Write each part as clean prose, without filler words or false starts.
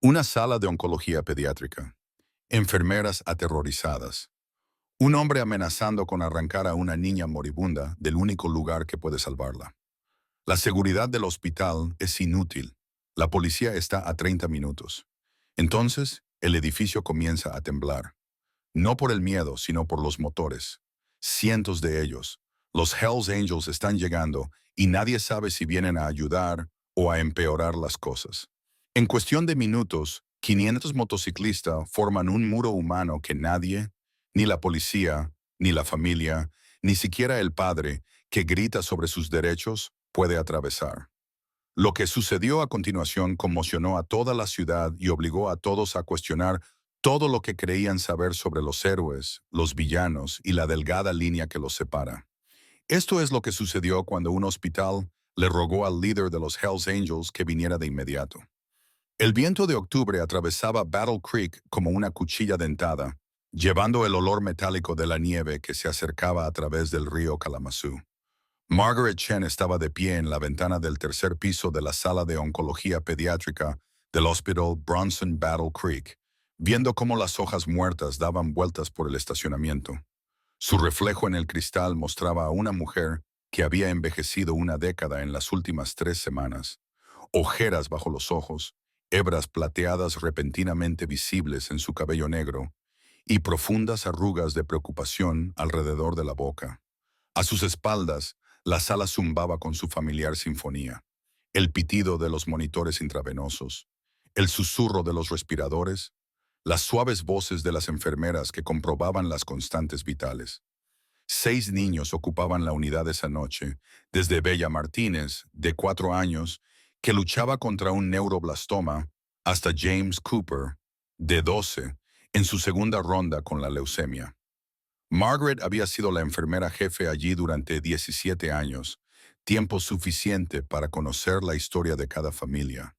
Una sala de oncología pediátrica. Enfermeras aterrorizadas. Un hombre amenazando con arrancar a una niña moribunda del único lugar que puede salvarla. La seguridad del hospital es inútil. La policía está a 30 minutos. Entonces, el edificio comienza a temblar. No por el miedo, sino por los motores. Cientos de ellos. Los Hells Angels están llegando y nadie sabe si vienen a ayudar o a empeorar las cosas. En cuestión de minutos, 500 motociclistas forman un muro humano que nadie, ni la policía, ni la familia, ni siquiera el padre, que grita sobre sus derechos, puede atravesar. Lo que sucedió a continuación conmocionó a toda la ciudad y obligó a todos a cuestionar todo lo que creían saber sobre los héroes, los villanos y la delgada línea que los separa. Esto es lo que sucedió cuando un hospital le rogó al líder de los Hells Angels que viniera de inmediato. El viento de octubre atravesaba Battle Creek como una cuchilla dentada, llevando el olor metálico de la nieve que se acercaba a través del río Kalamazoo. Margaret Chen estaba de pie en la ventana del tercer piso de la sala de oncología pediátrica del Hospital Bronson Battle Creek, viendo cómo las hojas muertas daban vueltas por el estacionamiento. Su reflejo en el cristal mostraba a una mujer que había envejecido una década en las últimas 3 semanas, ojeras bajo los ojos, hebras plateadas repentinamente visibles en su cabello negro y profundas arrugas de preocupación alrededor de la boca. A sus espaldas, la sala zumbaba con su familiar sinfonía, el pitido de los monitores intravenosos, el susurro de los respiradores, las suaves voces de las enfermeras que comprobaban las constantes vitales. 6 niños ocupaban la unidad esa noche, desde Bella Martínez, de 4 años, que luchaba contra un neuroblastoma, hasta James Cooper, de 12, en su segunda ronda con la leucemia. Margaret había sido la enfermera jefe allí durante 17 años, tiempo suficiente para conocer la historia de cada familia,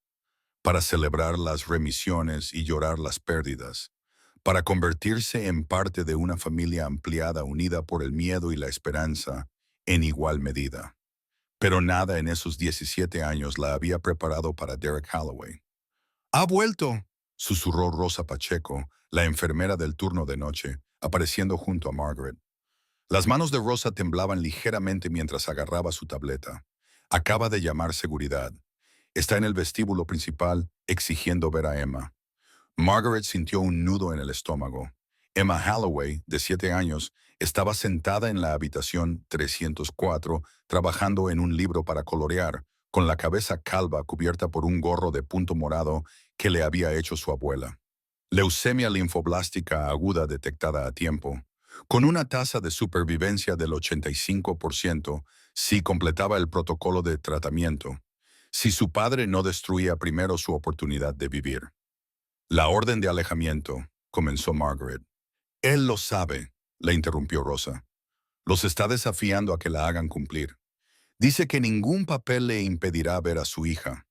para celebrar las remisiones y llorar las pérdidas, para convertirse en parte de una familia ampliada unida por el miedo y la esperanza en igual medida. Pero nada en esos 17 años la había preparado para Derek Holloway. «¡Ha vuelto!», susurró Rosa Pacheco, la enfermera del turno de noche, apareciendo junto a Margaret. Las manos de Rosa temblaban ligeramente mientras agarraba su tableta. Acaba de llamar seguridad. Está en el vestíbulo principal exigiendo ver a Emma. Margaret sintió un nudo en el estómago. Emma Holloway, de 7 años, estaba sentada en la habitación 304 trabajando en un libro para colorear, con la cabeza calva cubierta por un gorro de punto morado que le había hecho su abuela. Leucemia linfoblástica aguda detectada a tiempo. Con una tasa de supervivencia del 85% si completaba el protocolo de tratamiento, si su padre no destruía primero su oportunidad de vivir. «La orden de alejamiento», comenzó Margaret. «Él lo sabe», la interrumpió Rosa. «Los está desafiando a que la hagan cumplir. Dice que ningún papel le impedirá ver a su hija.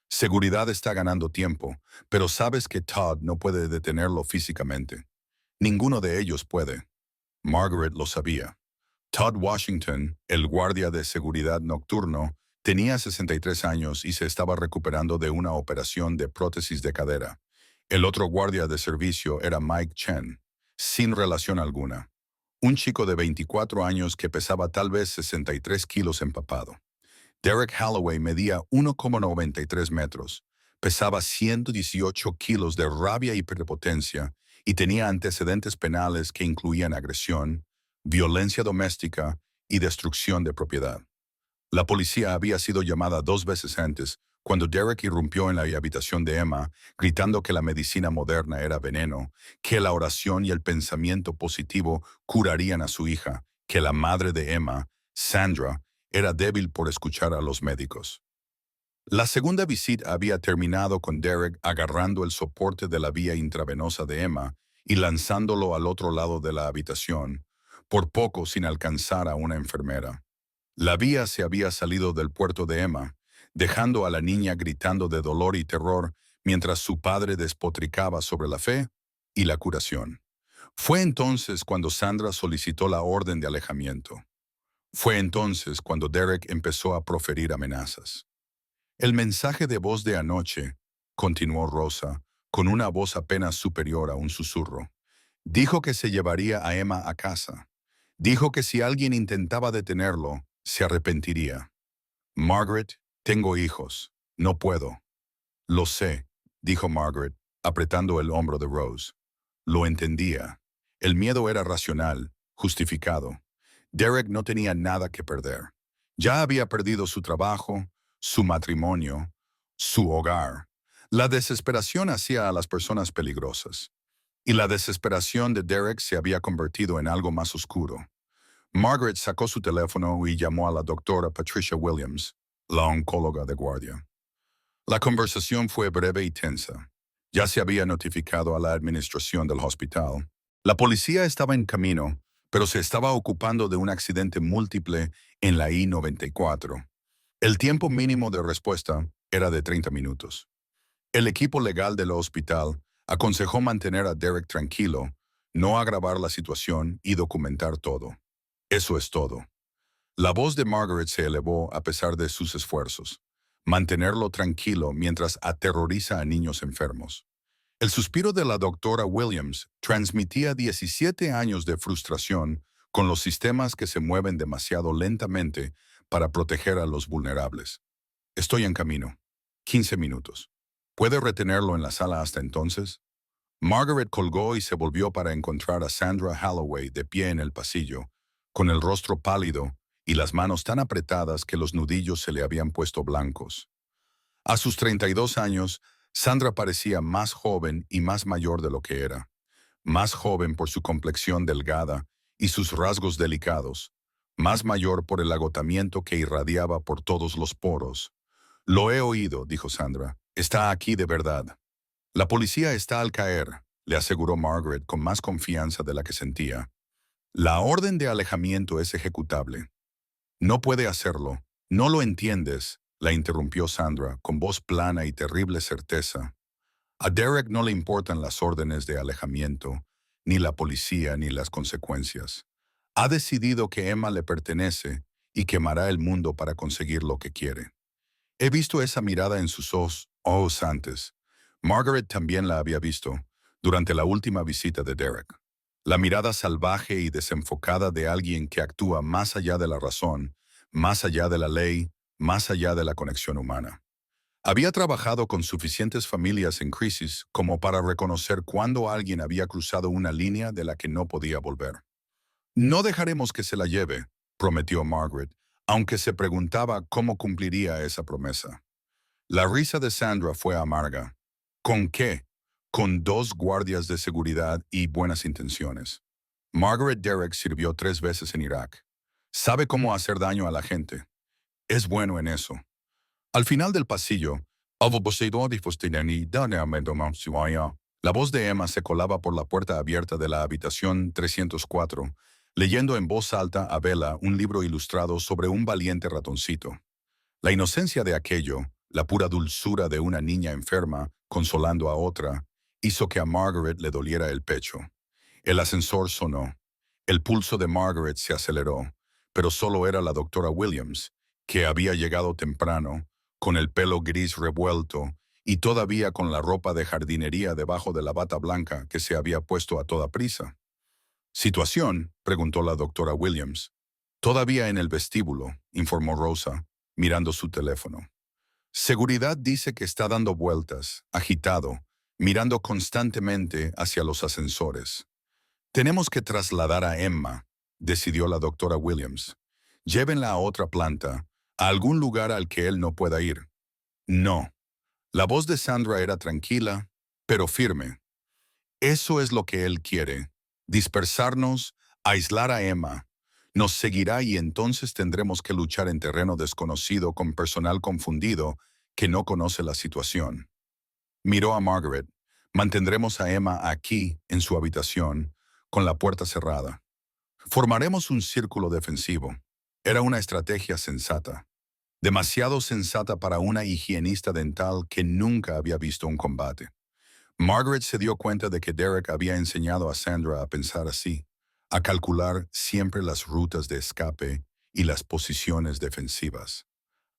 Seguridad está ganando tiempo, pero sabes que Todd no puede detenerlo físicamente. Ninguno de ellos puede». Margaret lo sabía. Todd Washington, el guardia de seguridad nocturno, tenía 63 años y se estaba recuperando de una operación de prótesis de cadera. El otro guardia de servicio era Mike Chen, sin relación alguna. Un chico de 24 años que pesaba tal vez 63 kilos empapado. Derek Holloway medía 1,93 metros, pesaba 118 kilos de rabia y prepotencia y tenía antecedentes penales que incluían agresión, violencia doméstica y destrucción de propiedad. La policía había sido llamada 2 veces antes, cuando Derek irrumpió en la habitación de Emma, gritando que la medicina moderna era veneno, que la oración y el pensamiento positivo curarían a su hija, que la madre de Emma, Sandra, era débil por escuchar a los médicos. La segunda visita había terminado con Derek agarrando el soporte de la vía intravenosa de Emma y lanzándolo al otro lado de la habitación, por poco sin alcanzar a una enfermera. La vía se había salido del puerto de Emma, dejando a la niña gritando de dolor y terror mientras su padre despotricaba sobre la fe y la curación. Fue entonces cuando Sandra solicitó la orden de alejamiento. Fue entonces cuando Derek empezó a proferir amenazas. «El mensaje de voz de anoche», continuó Rosa, con una voz apenas superior a un susurro. Dijo que se llevaría a Emma a casa. Dijo que si alguien intentaba detenerlo, se arrepentiría. Margaret, tengo hijos. No puedo. Lo sé, dijo Margaret, apretando el hombro de Rose. Lo entendía. El miedo era racional, justificado. Derek no tenía nada que perder. Ya había perdido su trabajo, su matrimonio, su hogar. La desesperación hacía a las personas peligrosas. Y la desesperación de Derek se había convertido en algo más oscuro. Margaret sacó su teléfono y llamó a la doctora Patricia Williams, la oncóloga de guardia. La conversación fue breve y tensa. Ya se había notificado a la administración del hospital. La policía estaba en camino, pero se estaba ocupando de un accidente múltiple en la I-94. El tiempo mínimo de respuesta era de 30 minutos. El equipo legal del hospital aconsejó mantener a Derek tranquilo, no agravar la situación y documentar todo. Eso es todo. La voz de Margaret se elevó a pesar de sus esfuerzos. Mantenerlo tranquilo mientras aterroriza a niños enfermos. El suspiro de la doctora Williams transmitía 17 años de frustración con los sistemas que se mueven demasiado lentamente para proteger a los vulnerables. Estoy en camino. 15 minutos. ¿Puede retenerlo en la sala hasta entonces? Margaret colgó y se volvió para encontrar a Sandra Holloway de pie en el pasillo, con el rostro pálido y las manos tan apretadas que los nudillos se le habían puesto blancos. A sus 32 años, Sandra parecía más joven y más mayor de lo que era. Más joven por su complexión delgada y sus rasgos delicados. Más mayor por el agotamiento que irradiaba por todos los poros. Lo he oído, dijo Sandra. Está aquí de verdad. La policía está al caer, le aseguró Margaret con más confianza de la que sentía. La orden de alejamiento es ejecutable. No puede hacerlo. No lo entiendes, la interrumpió Sandra con voz plana y terrible certeza. A Derek no le importan las órdenes de alejamiento, ni la policía, ni las consecuencias. Ha decidido que Emma le pertenece y quemará el mundo para conseguir lo que quiere. He visto esa mirada en sus ojos antes. Margaret también la había visto durante la última visita de Derek. La mirada salvaje y desenfocada de alguien que actúa más allá de la razón, más allá de la ley, más allá de la conexión humana. Había trabajado con suficientes familias en crisis como para reconocer cuándo alguien había cruzado una línea de la que no podía volver. No dejaremos que se la lleve, prometió Margaret, aunque se preguntaba cómo cumpliría esa promesa. La risa de Sandra fue amarga. ¿Con qué? Con 2 guardias de seguridad y buenas intenciones. Margaret Derek sirvió 3 veces en Irak. Sabe cómo hacer daño a la gente. Es bueno en eso. Al final del pasillo, la voz de Emma se colaba por la puerta abierta de la habitación 304, leyendo en voz alta a Bella un libro ilustrado sobre un valiente ratoncito. La inocencia de aquello, la pura dulzura de una niña enferma consolando a otra, hizo que a Margaret le doliera el pecho. El ascensor sonó. El pulso de Margaret se aceleró, pero solo era la doctora Williams, que había llegado temprano, con el pelo gris revuelto y todavía con la ropa de jardinería debajo de la bata blanca que se había puesto a toda prisa. ¿Situación?, preguntó la doctora Williams. Todavía en el vestíbulo, informó Rosa, mirando su teléfono. Seguridad dice que está dando vueltas, agitado, mirando constantemente hacia los ascensores. Tenemos que trasladar a Emma, decidió la doctora Williams. Llévenla a otra planta, a algún lugar al que él no pueda ir. No. La voz de Sandra era tranquila, pero firme. Eso es lo que él quiere. Dispersarnos, aislar a Emma. Nos seguirá y entonces tendremos que luchar en terreno desconocido con personal confundido que no conoce la situación. Miró a Margaret. Mantendremos a Emma aquí, en su habitación, con la puerta cerrada. Formaremos un círculo defensivo. Era una estrategia sensata. Demasiado sensata para una higienista dental que nunca había visto un combate. Margaret se dio cuenta de que Derek había enseñado a Sandra a pensar así, a calcular siempre las rutas de escape y las posiciones defensivas.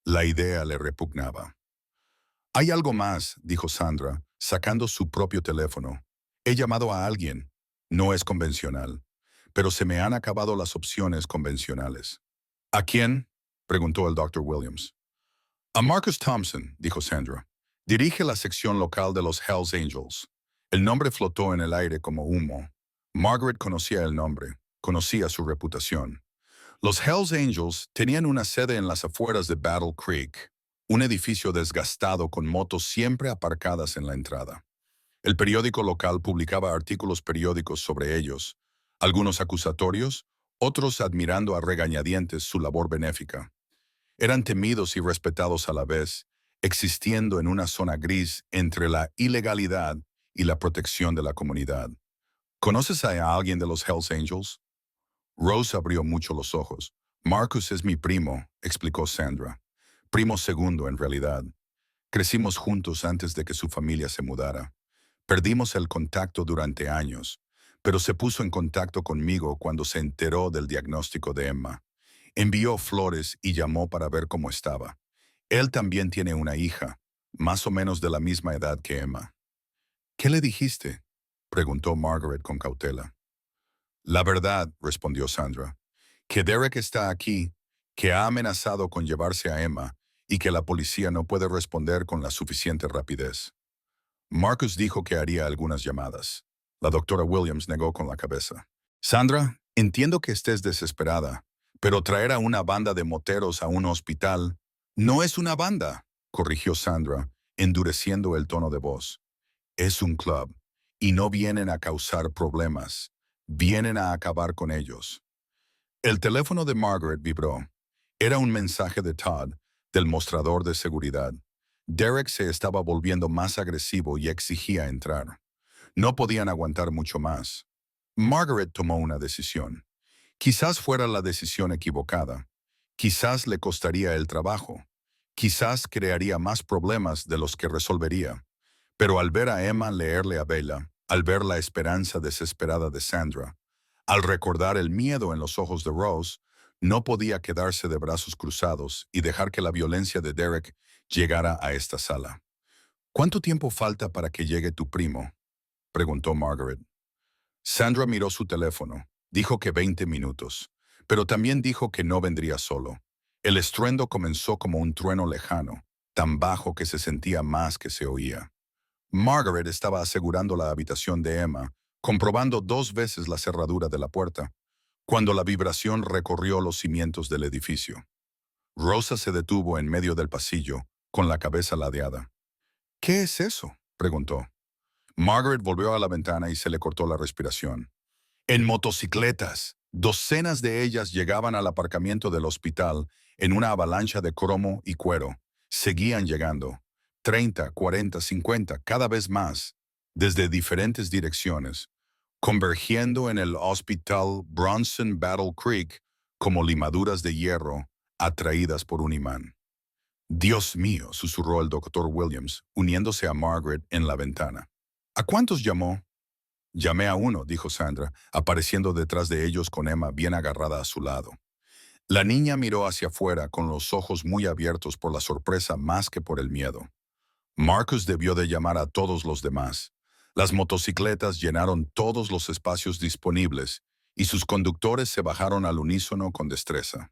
La idea le repugnaba. Hay algo más, dijo Sandra, sacando su propio teléfono. He llamado a alguien. No es convencional, pero se me han acabado las opciones convencionales. ¿A quién? Preguntó el Dr. Williams. A Marcus Thompson, dijo Sandra. Dirige la sección local de los Hells Angels. El nombre flotó en el aire como humo. Margaret conocía el nombre, conocía su reputación. Los Hells Angels tenían una sede en las afueras de Battle Creek, un edificio desgastado con motos siempre aparcadas en la entrada. El periódico local publicaba artículos periódicos sobre ellos, algunos acusatorios, otros admirando a regañadientes su labor benéfica. Eran temidos y respetados a la vez, existiendo en una zona gris entre la ilegalidad y la protección de la comunidad. ¿Conoces a alguien de los Hells Angels? Rose abrió mucho los ojos. Marcus es mi primo, explicó Sandra. Primo segundo, en realidad. Crecimos juntos antes de que su familia se mudara. Perdimos el contacto durante años, pero se puso en contacto conmigo cuando se enteró del diagnóstico de Emma. Envió flores y llamó para ver cómo estaba. Él también tiene una hija, más o menos de la misma edad que Emma. ¿Qué le dijiste?, preguntó Margaret con cautela. La verdad, respondió Sandra, que Derek está aquí, que ha amenazado con llevarse a Emma y que la policía no puede responder con la suficiente rapidez. Marcus dijo que haría algunas llamadas. La doctora Williams negó con la cabeza. Sandra, entiendo que estés desesperada, pero traer a una banda de moteros a un hospital no es una banda, corrigió Sandra, endureciendo el tono de voz. Es un club, y no vienen a causar problemas, vienen a acabar con ellos. El teléfono de Margaret vibró. Era un mensaje de Todd, del mostrador de seguridad. Derek se estaba volviendo más agresivo y exigía entrar. No podían aguantar mucho más. Margaret tomó una decisión. Quizás fuera la decisión equivocada. Quizás le costaría el trabajo. Quizás crearía más problemas de los que resolvería. Pero al ver a Emma leerle a Bella, al ver la esperanza desesperada de Sandra, al recordar el miedo en los ojos de Rose, no podía quedarse de brazos cruzados y dejar que la violencia de Derek llegara a esta sala. ¿Cuánto tiempo falta para que llegue tu primo?, preguntó Margaret. Sandra miró su teléfono. Dijo que 20 minutos, pero también dijo que no vendría solo. El estruendo comenzó como un trueno lejano, tan bajo que se sentía más que se oía. Margaret estaba asegurando la habitación de Emma, comprobando 2 veces la cerradura de la puerta, cuando la vibración recorrió los cimientos del edificio. Rosa se detuvo en medio del pasillo, con la cabeza ladeada. ¿Qué es eso?, preguntó. Margaret volvió a la ventana y se le cortó la respiración. En motocicletas, docenas de ellas llegaban al aparcamiento del hospital en una avalancha de cromo y cuero. Seguían llegando. 30, 40, 50, cada vez más, desde diferentes direcciones, convergiendo en el Hospital Bronson Battle Creek como limaduras de hierro atraídas por un imán. Dios mío, susurró el doctor Williams, uniéndose a Margaret en la ventana. ¿A cuántos llamó? Llamé a uno, dijo Sandra, apareciendo detrás de ellos con Emma bien agarrada a su lado. La niña miró hacia afuera con los ojos muy abiertos por la sorpresa más que por el miedo. Marcus debió de llamar a todos los demás. Las motocicletas llenaron todos los espacios disponibles y sus conductores se bajaron al unísono con destreza.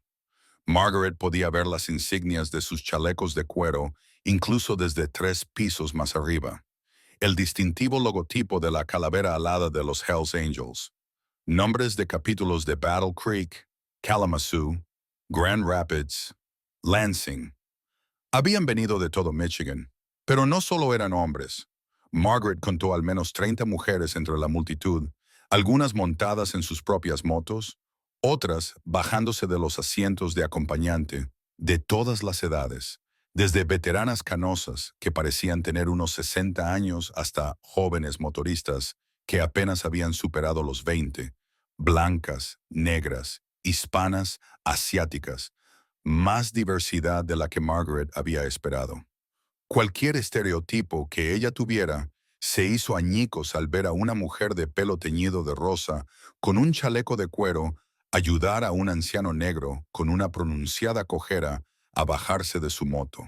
Margaret podía ver las insignias de sus chalecos de cuero incluso desde 3 pisos más arriba. El distintivo logotipo de la calavera alada de los Hells Angels. Nombres de capítulos de Battle Creek, Kalamazoo, Grand Rapids, Lansing. Habían venido de todo Michigan, pero no solo eran hombres. Margaret contó al menos 30 mujeres entre la multitud, algunas montadas en sus propias motos, otras bajándose de los asientos de acompañante, de todas las edades, desde veteranas canosas que parecían tener unos 60 años hasta jóvenes motoristas que apenas habían superado los 20, blancas, negras, hispanas, asiáticas, más diversidad de la que Margaret había esperado. Cualquier estereotipo que ella tuviera se hizo añicos al ver a una mujer de pelo teñido de rosa, con un chaleco de cuero, ayudar a un anciano negro con una pronunciada cojera a bajarse de su moto.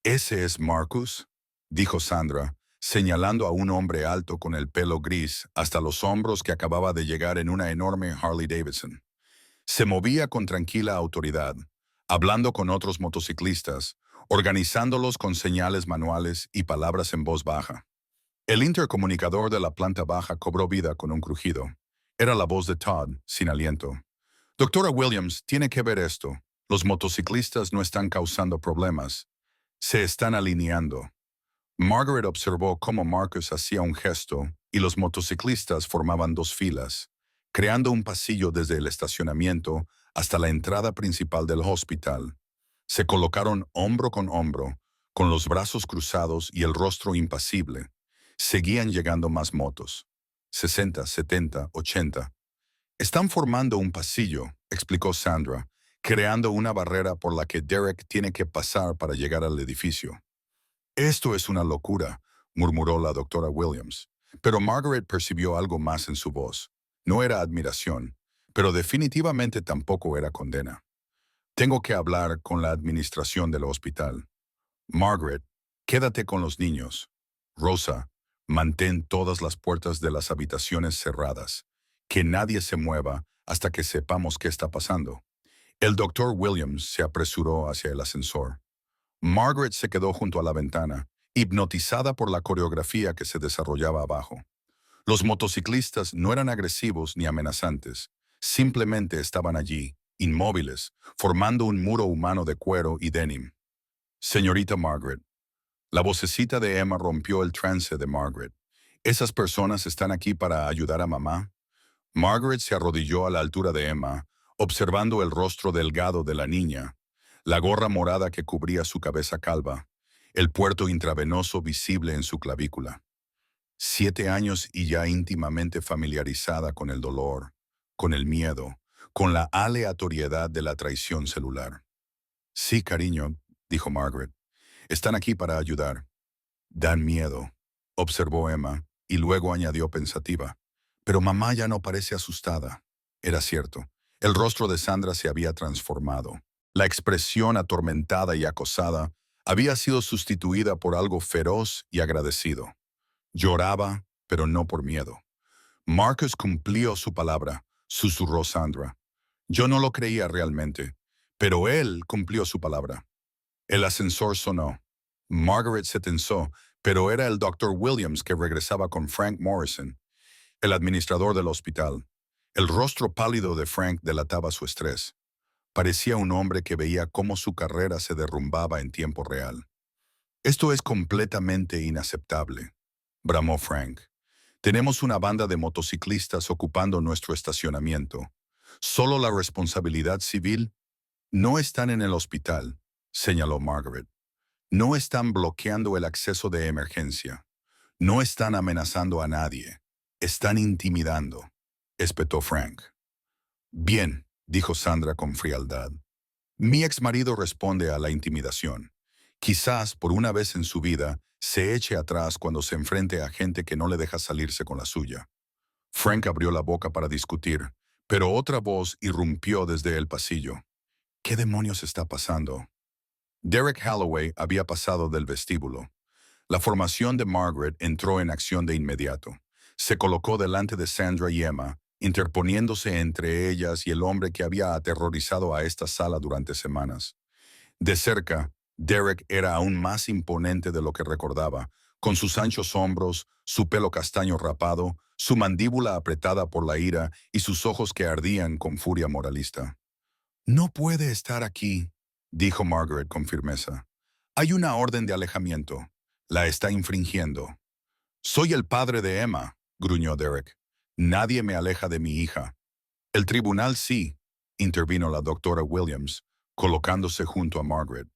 ¿Ese es Marcus?, dijo Sandra, señalando a un hombre alto con el pelo gris hasta los hombros que acababa de llegar en una enorme Harley Davidson. Se movía con tranquila autoridad, hablando con otros motociclistas, organizándolos con señales manuales y palabras en voz baja. El intercomunicador de la planta baja cobró vida con un crujido. Era la voz de Todd, sin aliento. Doctora Williams, tiene que ver esto. Los motociclistas no están causando problemas. Se están alineando. Margaret observó cómo Marcus hacía un gesto y los motociclistas formaban dos filas, creando un pasillo desde el estacionamiento hasta la entrada principal del hospital. Se colocaron hombro con los brazos cruzados y el rostro impasible. Seguían llegando más motos. 60, 70, 80. Están formando un pasillo, explicó Sandra, creando una barrera por la que Derek tiene que pasar para llegar al edificio. Esto es una locura, murmuró la doctora Williams. Pero Margaret percibió algo más en su voz. No era admiración, pero definitivamente tampoco era condena. Tengo que hablar con la administración del hospital. Margaret, quédate con los niños. Rosa, mantén todas las puertas de las habitaciones cerradas. Que nadie se mueva hasta que sepamos qué está pasando. El doctor Williams se apresuró hacia el ascensor. Margaret se quedó junto a la ventana, hipnotizada por la coreografía que se desarrollaba abajo. Los motociclistas no eran agresivos ni amenazantes, simplemente estaban allí, inmóviles, formando un muro humano de cuero y denim. Señorita Margaret. La vocecita de Emma rompió el trance de Margaret. ¿Esas personas están aquí para ayudar a mamá? Margaret se arrodilló a la altura de Emma, observando el rostro delgado de la niña, la gorra morada que cubría su cabeza calva, el puerto intravenoso visible en su clavícula. 7 años y ya íntimamente familiarizada con el dolor, con el miedo, con la aleatoriedad de la traición celular. Sí, cariño, dijo Margaret. Están aquí para ayudar. Dan miedo, observó Emma, y luego añadió pensativa. Pero mamá ya no parece asustada. Era cierto. El rostro de Sandra se había transformado. La expresión atormentada y acosada había sido sustituida por algo feroz y agradecido. Lloraba, pero no por miedo. Marcus cumplió su palabra, susurró Sandra. Yo no lo creía realmente, pero él cumplió su palabra. El ascensor sonó. Margaret se tensó, pero era el doctor Williams que regresaba con Frank Morrison, el administrador del hospital. El rostro pálido de Frank delataba su estrés. Parecía un hombre que veía cómo su carrera se derrumbaba en tiempo real. Esto es completamente inaceptable, bramó Frank. Tenemos una banda de motociclistas ocupando nuestro estacionamiento. Solo la responsabilidad civil. No están en el hospital, señaló Margaret. No están bloqueando el acceso de emergencia. No están amenazando a nadie. Están intimidando, espetó Frank. Bien, dijo Sandra con frialdad. Mi exmarido responde a la intimidación. Quizás, por una vez en su vida, se eche atrás cuando se enfrente a gente que no le deja salirse con la suya. Frank abrió la boca para discutir, pero otra voz irrumpió desde el pasillo. ¿Qué demonios está pasando? Derek Holloway había pasado del vestíbulo. La formación de Margaret entró en acción de inmediato. Se colocó delante de Sandra y Emma, interponiéndose entre ellas y el hombre que había aterrorizado a esta sala durante semanas. De cerca, Derek era aún más imponente de lo que recordaba, con sus anchos hombros, su pelo castaño rapado, su mandíbula apretada por la ira y sus ojos que ardían con furia moralista. No puede estar aquí, dijo Margaret con firmeza. Hay una orden de alejamiento. La está infringiendo. Soy el padre de Emma, gruñó Derek. Nadie me aleja de mi hija. El tribunal sí, intervino la doctora Williams, colocándose junto a Margaret.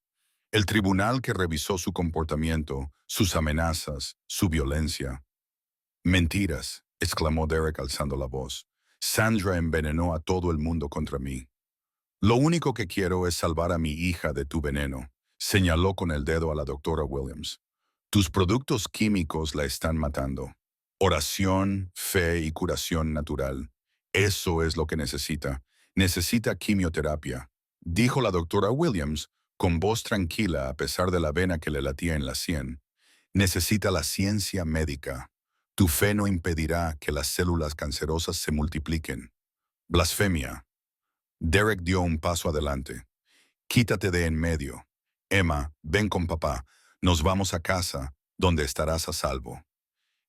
El tribunal que revisó su comportamiento, sus amenazas, su violencia. Mentiras, exclamó Derek alzando la voz. Sandra envenenó a todo el mundo contra mí. Lo único que quiero es salvar a mi hija de tu veneno, señaló con el dedo a la doctora Williams. Tus productos químicos la están matando. Oración, fe y curación natural. Eso es lo que necesita. Necesita quimioterapia, dijo la doctora Williams, con voz tranquila a pesar de la vena que le latía en la sien. Necesita la ciencia médica. Tu fe no impedirá que las células cancerosas se multipliquen. Blasfemia. Derek dio un paso adelante. Quítate de en medio. Emma, ven con papá. Nos vamos a casa, donde estarás a salvo.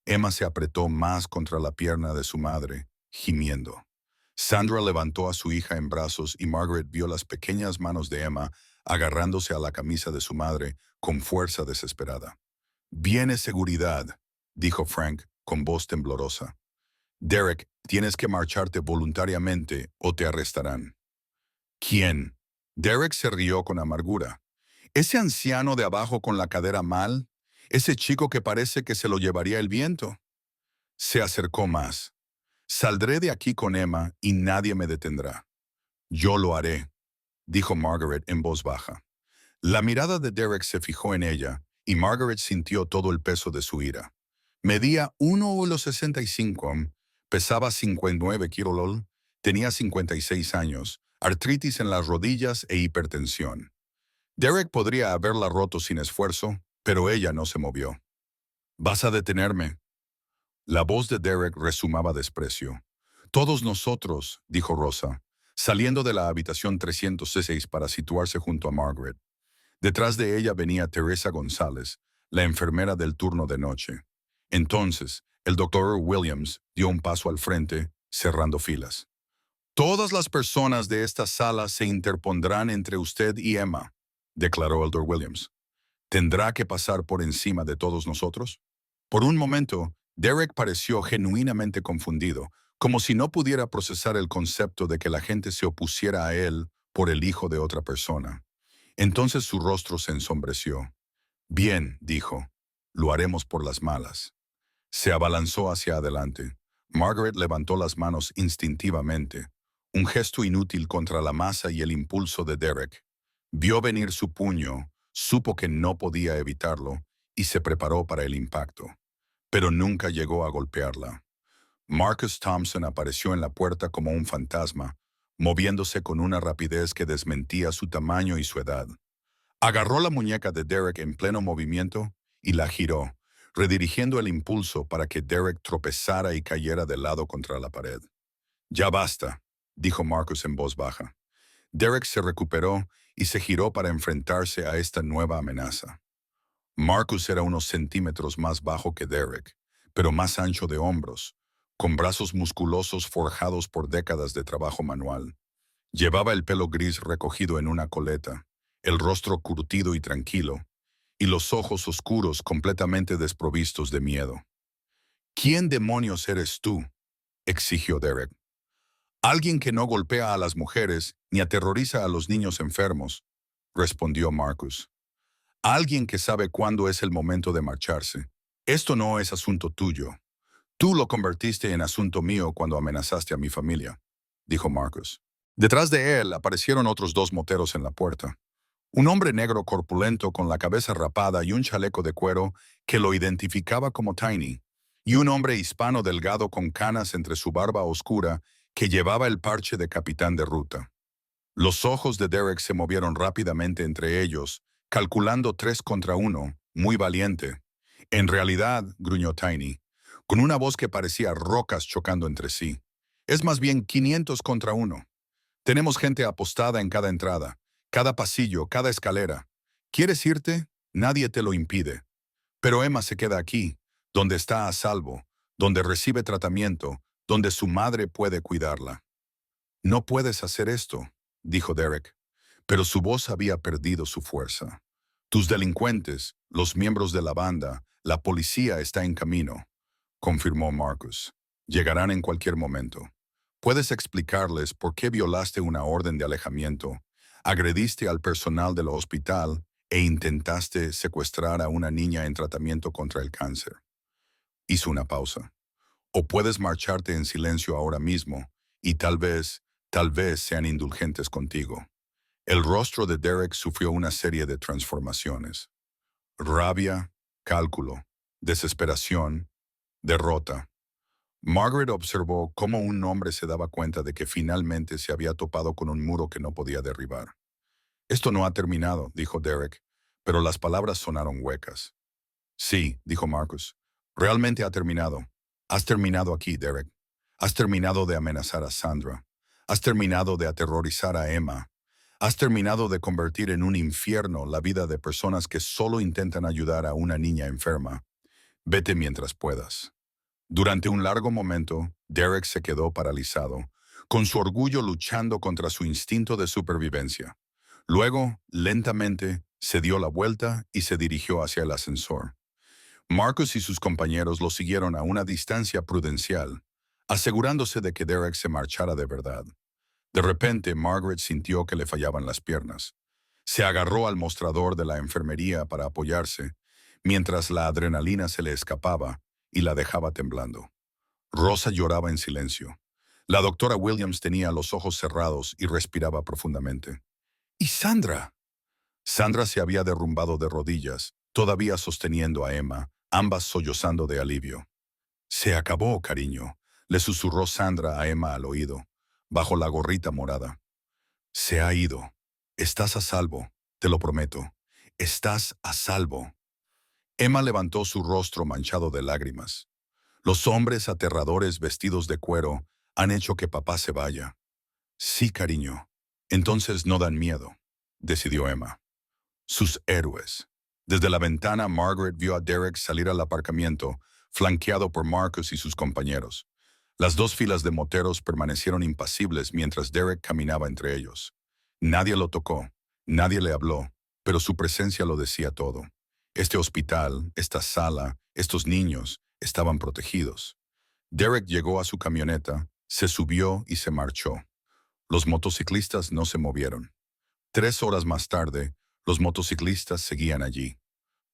Emma se apretó más contra la pierna de su madre, gimiendo. Sandra levantó a su hija en brazos y Margaret vio las pequeñas manos de Emma agarrándose a la camisa de su madre con fuerza desesperada. «Viene seguridad», dijo Frank con voz temblorosa. «Derek, tienes que marcharte voluntariamente o te arrestarán». «¿Quién?» Derek se rió con amargura. «¿Ese anciano de abajo con la cadera mal? ¿Ese chico que parece que se lo llevaría el viento?» Se acercó más. «Saldré de aquí con Emma y nadie me detendrá». «Yo lo haré», dijo Margaret en voz baja. La mirada de Derek se fijó en ella y Margaret sintió todo el peso de su ira. Medía 1,65 m, pesaba 59 kilos, tenía 56 años, artritis en las rodillas e hipertensión. Derek podría haberla roto sin esfuerzo, pero ella no se movió. «¿Vas a detenerme?». La voz de Derek resumaba desprecio. «Todos nosotros», dijo Rosa, saliendo de la habitación 306 para situarse junto a Margaret. Detrás de ella venía Teresa González, la enfermera del turno de noche. Entonces, el doctor Williams dio un paso al frente, cerrando filas. «Todas las personas de esta sala se interpondrán entre usted y Emma», declaró el doctor Williams. «¿Tendrá que pasar por encima de todos nosotros?». Por un momento, Derek pareció genuinamente confundido, como si no pudiera procesar el concepto de que la gente se opusiera a él por el hijo de otra persona. Entonces su rostro se ensombreció. «Bien», dijo, «lo haremos por las malas». Se abalanzó hacia adelante. Margaret levantó las manos instintivamente, un gesto inútil contra la masa y el impulso de Derek. Vio venir su puño, supo que no podía evitarlo y se preparó para el impacto. Pero nunca llegó a golpearla. Marcus Thompson apareció en la puerta como un fantasma, moviéndose con una rapidez que desmentía su tamaño y su edad. Agarró la muñeca de Derek en pleno movimiento y la giró, redirigiendo el impulso para que Derek tropezara y cayera de lado contra la pared. «Ya basta», dijo Marcus en voz baja. Derek se recuperó y se giró para enfrentarse a esta nueva amenaza. Marcus era unos centímetros más bajo que Derek, pero más ancho de hombros, con brazos musculosos forjados por décadas de trabajo manual. Llevaba el pelo gris recogido en una coleta, el rostro curtido y tranquilo, y los ojos oscuros completamente desprovistos de miedo. «¿Quién demonios eres tú?», exigió Derek. «Alguien que no golpea a las mujeres ni aterroriza a los niños enfermos», respondió Marcus. «Alguien que sabe cuándo es el momento de marcharse. Esto no es asunto tuyo. Tú lo convertiste en asunto mío cuando amenazaste a mi familia», dijo Marcus. Detrás de él aparecieron otros dos moteros en la puerta. Un hombre negro corpulento con la cabeza rapada y un chaleco de cuero que lo identificaba como Tiny, y un hombre hispano delgado con canas entre su barba oscura que llevaba el parche de capitán de ruta. Los ojos de Derek se movieron rápidamente entre ellos, calculando 3 contra 1, muy valiente. «En realidad», gruñó Tiny, con una voz que parecía rocas chocando entre sí, «es más bien 500 contra 1. Tenemos gente apostada en cada entrada, cada pasillo, cada escalera. ¿Quieres irte? Nadie te lo impide. Pero Emma se queda aquí, donde está a salvo, donde recibe tratamiento, donde su madre puede cuidarla». «No puedes hacer esto», dijo Derek, pero su voz había perdido su fuerza. «Tus delincuentes, los miembros de la banda, la policía está en camino», confirmó Marcus. «Llegarán en cualquier momento. Puedes explicarles por qué violaste una orden de alejamiento, agrediste al personal del hospital e intentaste secuestrar a una niña en tratamiento contra el cáncer». Hizo una pausa. «O puedes marcharte en silencio ahora mismo y tal vez sean indulgentes contigo». El rostro de Derek sufrió una serie de transformaciones. Rabia, cálculo, desesperación, derrota. Margaret observó cómo un hombre se daba cuenta de que finalmente se había topado con un muro que no podía derribar. «Esto no ha terminado», dijo Derek, pero las palabras sonaron huecas. Sí, dijo Marcus. Realmente ha terminado. Has terminado aquí, Derek. Has terminado de amenazar a Sandra. Has terminado de aterrorizar a Emma. Has terminado de convertir en un infierno la vida de personas que solo intentan ayudar a una niña enferma. Vete mientras puedas. Durante un largo momento, Derek se quedó paralizado, con su orgullo luchando contra su instinto de supervivencia. Luego, lentamente, se dio la vuelta y se dirigió hacia el ascensor. Marcus y sus compañeros lo siguieron a una distancia prudencial, asegurándose de que Derek se marchara de verdad. De repente, Margaret sintió que le fallaban las piernas. Se agarró al mostrador de la enfermería para apoyarse, mientras la adrenalina se le escapaba y la dejaba temblando. Rosa lloraba en silencio. La doctora Williams tenía los ojos cerrados y respiraba profundamente. ¿Y Sandra? Sandra se había derrumbado de rodillas, todavía sosteniendo a Emma, ambas sollozando de alivio. Se acabó, cariño, le susurró Sandra a Emma al oído, bajo la gorrita morada. Se ha ido. Estás a salvo, te lo prometo. Estás a salvo. Emma levantó su rostro manchado de lágrimas. Los hombres aterradores vestidos de cuero han hecho que papá se vaya. Sí, cariño. Entonces no dan miedo, decidió Emma. Sus héroes. Desde la ventana, Margaret vio a Derek salir al aparcamiento, flanqueado por Marcus y sus compañeros. Las dos filas de moteros permanecieron impasibles mientras Derek caminaba entre ellos. Nadie lo tocó, nadie le habló, pero su presencia lo decía todo. Este hospital, esta sala, estos niños estaban protegidos. Derek llegó a su camioneta, se subió y se marchó. Los motociclistas no se movieron. 3 horas más tarde, los motociclistas seguían allí.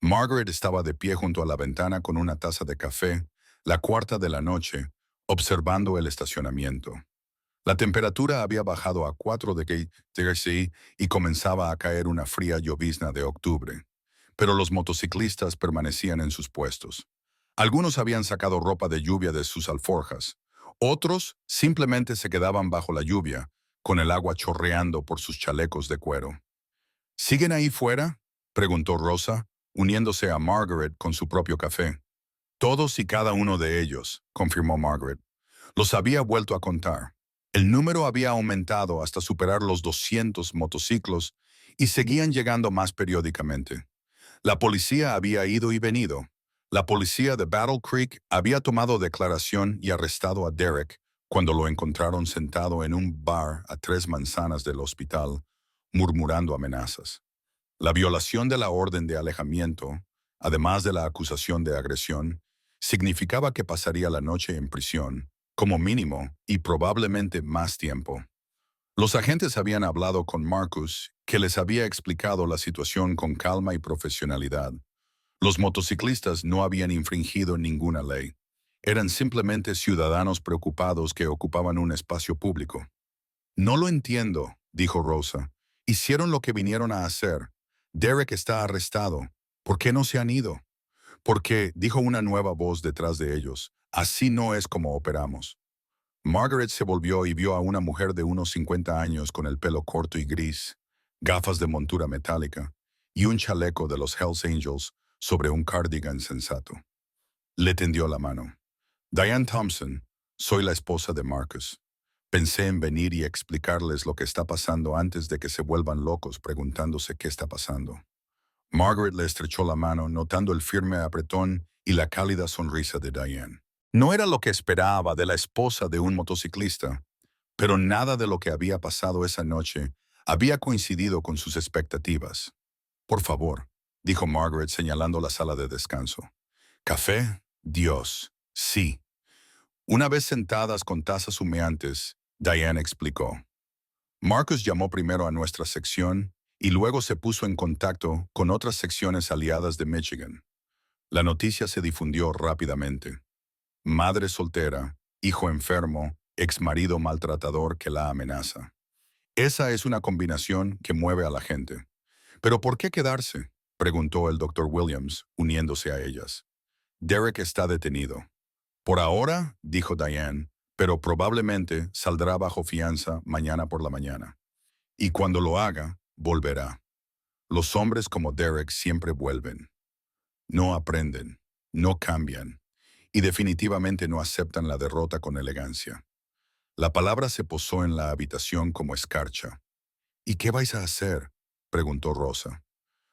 Margaret estaba de pie junto a la ventana con una taza de café, la cuarta de la noche, observando el estacionamiento. La temperatura había bajado a 4 degrees y comenzaba a caer una fría llovizna de octubre. Pero los motociclistas permanecían en sus puestos. Algunos habían sacado ropa de lluvia de sus alforjas. Otros simplemente se quedaban bajo la lluvia, con el agua chorreando por sus chalecos de cuero. ¿Siguen ahí fuera?, preguntó Rosa, uniéndose a Margaret con su propio café. Todos y cada uno de ellos, confirmó Margaret. Los había vuelto a contar. El número había aumentado hasta superar los 200 motociclos y seguían llegando más periódicamente. La policía había ido y venido. La policía de Battle Creek había tomado declaración y arrestado a Derek cuando lo encontraron sentado en un bar a 3 manzanas del hospital, murmurando amenazas. La violación de la orden de alejamiento, además de la acusación de agresión, significaba que pasaría la noche en prisión, como mínimo, y probablemente más tiempo. Los agentes habían hablado con Marcus, que les había explicado la situación con calma y profesionalidad. Los motociclistas no habían infringido ninguna ley. Eran simplemente ciudadanos preocupados que ocupaban un espacio público. No lo entiendo, dijo Rosa. Hicieron lo que vinieron a hacer. Derek está arrestado. ¿Por qué no se han ido? Porque, dijo una nueva voz detrás de ellos, así no es como operamos. Margaret se volvió y vio a una mujer de unos 50 años con el pelo corto y gris, gafas de montura metálica y un chaleco de los Hells Angels sobre un cardigan sensato. Le tendió la mano. Diane Thompson, soy la esposa de Marcus. Pensé en venir y explicarles lo que está pasando antes de que se vuelvan locos preguntándose qué está pasando. Margaret le estrechó la mano, notando el firme apretón y la cálida sonrisa de Diane. No era lo que esperaba de la esposa de un motociclista, pero nada de lo que había pasado esa noche había coincidido con sus expectativas. Por favor, dijo Margaret señalando la sala de descanso. ¿Café? Dios, sí. Una vez sentadas con tazas humeantes, Diane explicó. Marcus llamó primero a nuestra sección y luego se puso en contacto con otras secciones aliadas de Michigan. La noticia se difundió rápidamente. Madre soltera, hijo enfermo, exmarido maltratador que la amenaza. Esa es una combinación que mueve a la gente. ¿Pero por qué quedarse?, preguntó el Dr. Williams, uniéndose a ellas. Derek está detenido. Por ahora, dijo Diane, pero probablemente saldrá bajo fianza mañana por la mañana. Y cuando lo haga, volverá. Los hombres como Derek siempre vuelven. No aprenden, no cambian y definitivamente no aceptan la derrota con elegancia. La palabra se posó en la habitación como escarcha. ¿Y qué vais a hacer?, preguntó Rosa.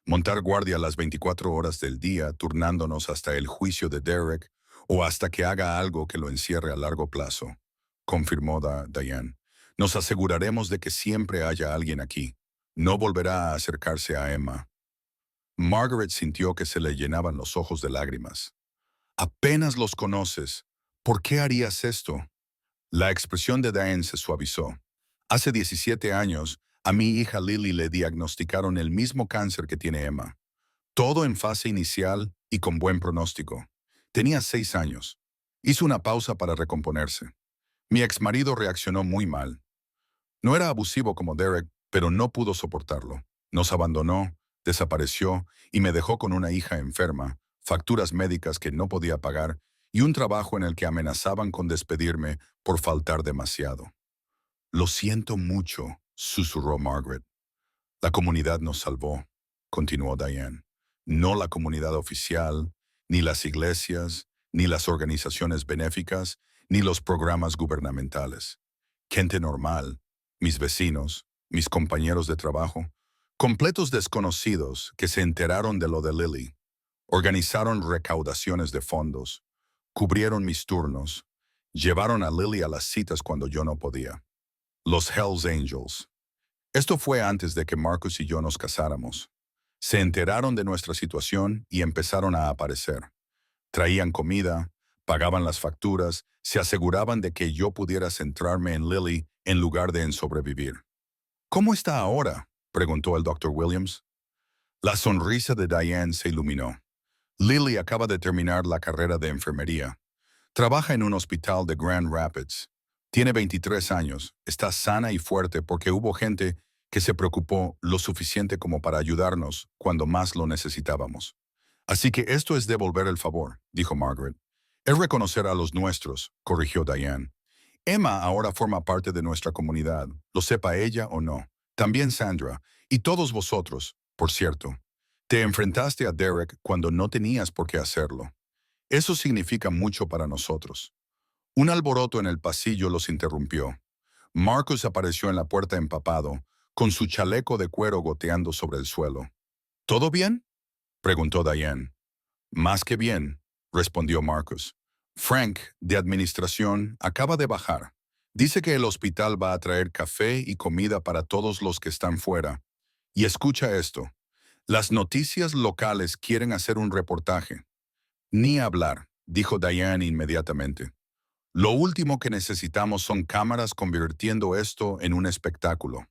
¿Montar guardia las 24 horas del día, turnándonos hasta el juicio de Derek o hasta que haga algo que lo encierre a largo plazo?, confirmó Diane. Nos aseguraremos de que siempre haya alguien aquí. No volverá a acercarse a Emma. Margaret sintió que se le llenaban los ojos de lágrimas. Apenas los conoces. ¿Por qué harías esto? La expresión de Diane se suavizó. Hace 17 años, a mi hija Lily le diagnosticaron el mismo cáncer que tiene Emma. Todo en fase inicial y con buen pronóstico. Tenía 6 años. Hizo una pausa para recomponerse. Mi exmarido reaccionó muy mal. No era abusivo como Derek, pero no pudo soportarlo. Nos abandonó, desapareció y me dejó con una hija enferma, facturas médicas que no podía pagar y un trabajo en el que amenazaban con despedirme por faltar demasiado. Lo siento mucho, susurró Margaret. La comunidad nos salvó, continuó Diane. No la comunidad oficial, ni las iglesias, ni las organizaciones benéficas, ni los programas gubernamentales. Gente normal, mis vecinos, mis compañeros de trabajo, completos desconocidos que se enteraron de lo de Lily. Organizaron recaudaciones de fondos, cubrieron mis turnos, llevaron a Lily a las citas cuando yo no podía. Los Hells Angels. Esto fue antes de que Marcus y yo nos casáramos. Se enteraron de nuestra situación y empezaron a aparecer. Traían comida, pagaban las facturas, se aseguraban de que yo pudiera centrarme en Lily en lugar de en sobrevivir. ¿Cómo está ahora?, preguntó el Dr. Williams. La sonrisa de Diane se iluminó. Lily acaba de terminar la carrera de enfermería. Trabaja en un hospital de Grand Rapids. Tiene 23 años, está sana y fuerte porque hubo gente que se preocupó lo suficiente como para ayudarnos cuando más lo necesitábamos. Así que esto es devolver el favor, dijo Margaret. Es reconocer a los nuestros, corrigió Diane. Emma ahora forma parte de nuestra comunidad, lo sepa ella o no. También Sandra, y todos vosotros, por cierto. Te enfrentaste a Derek cuando no tenías por qué hacerlo. Eso significa mucho para nosotros. Un alboroto en el pasillo los interrumpió. Marcus apareció en la puerta empapado, con su chaleco de cuero goteando sobre el suelo. ¿Todo bien?, preguntó Diane. Más que bien, respondió Marcus. Frank, de administración, acaba de bajar. Dice que el hospital va a traer café y comida para todos los que están fuera. Y escucha esto. Las noticias locales quieren hacer un reportaje. Ni hablar, dijo Diane inmediatamente. Lo último que necesitamos son cámaras convirtiendo esto en un espectáculo.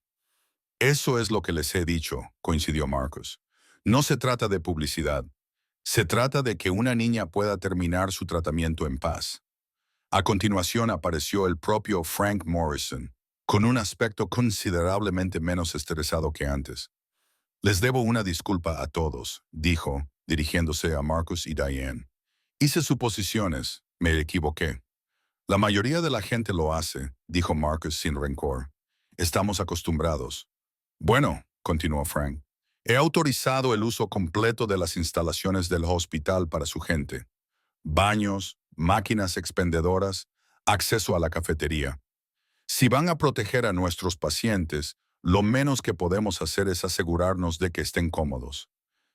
Eso es lo que les he dicho, coincidió Marcus. No se trata de publicidad. Se trata de que una niña pueda terminar su tratamiento en paz. A continuación apareció el propio Frank Morrison, con un aspecto considerablemente menos estresado que antes. Les debo una disculpa a todos, dijo, dirigiéndose a Marcus y Diane. Hice suposiciones, me equivoqué. La mayoría de la gente lo hace, dijo Marcus sin rencor. Estamos acostumbrados. Bueno, continuó Frank, he autorizado el uso completo de las instalaciones del hospital para su gente. Baños, máquinas expendedoras, acceso a la cafetería. Si van a proteger a nuestros pacientes, lo menos que podemos hacer es asegurarnos de que estén cómodos.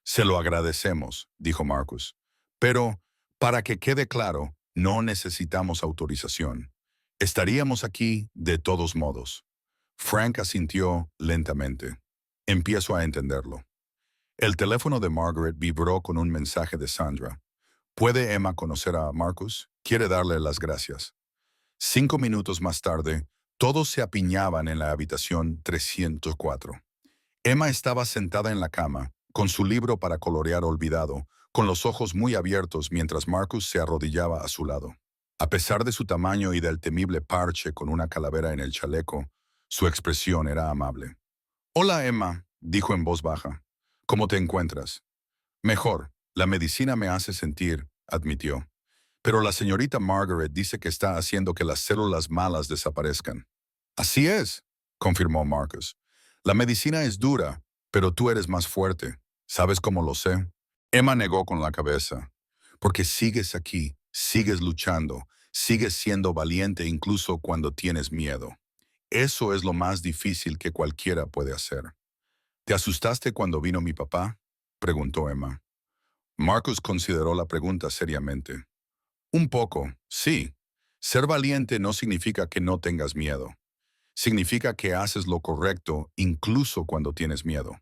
Se lo agradecemos, dijo Marcus. Pero, para que quede claro, no necesitamos autorización. Estaríamos aquí de todos modos. Frank asintió lentamente. Empiezo a entenderlo. El teléfono de Margaret vibró con un mensaje de Sandra. ¿Puede Emma conocer a Marcus? Quiere darle las gracias. 5 minutos más tarde, todos se apiñaban en la habitación 304. Emma estaba sentada en la cama, con su libro para colorear olvidado, con los ojos muy abiertos mientras Marcus se arrodillaba a su lado. A pesar de su tamaño y del temible parche con una calavera en el chaleco, su expresión era amable. «Hola, Emma», dijo en voz baja. «¿Cómo te encuentras?» «Mejor. La medicina me hace sentir», admitió. «Pero la señorita Margaret dice que está haciendo que las células malas desaparezcan». «Así es», confirmó Marcus. «La medicina es dura, pero tú eres más fuerte. ¿Sabes cómo lo sé?» Emma negó con la cabeza. Porque sigues aquí, sigues luchando, sigues siendo valiente incluso cuando tienes miedo. Eso es lo más difícil que cualquiera puede hacer. ¿Te asustaste cuando vino mi papá?, preguntó Emma. Marcus consideró la pregunta seriamente. Un poco, sí. Ser valiente no significa que no tengas miedo. Significa que haces lo correcto incluso cuando tienes miedo.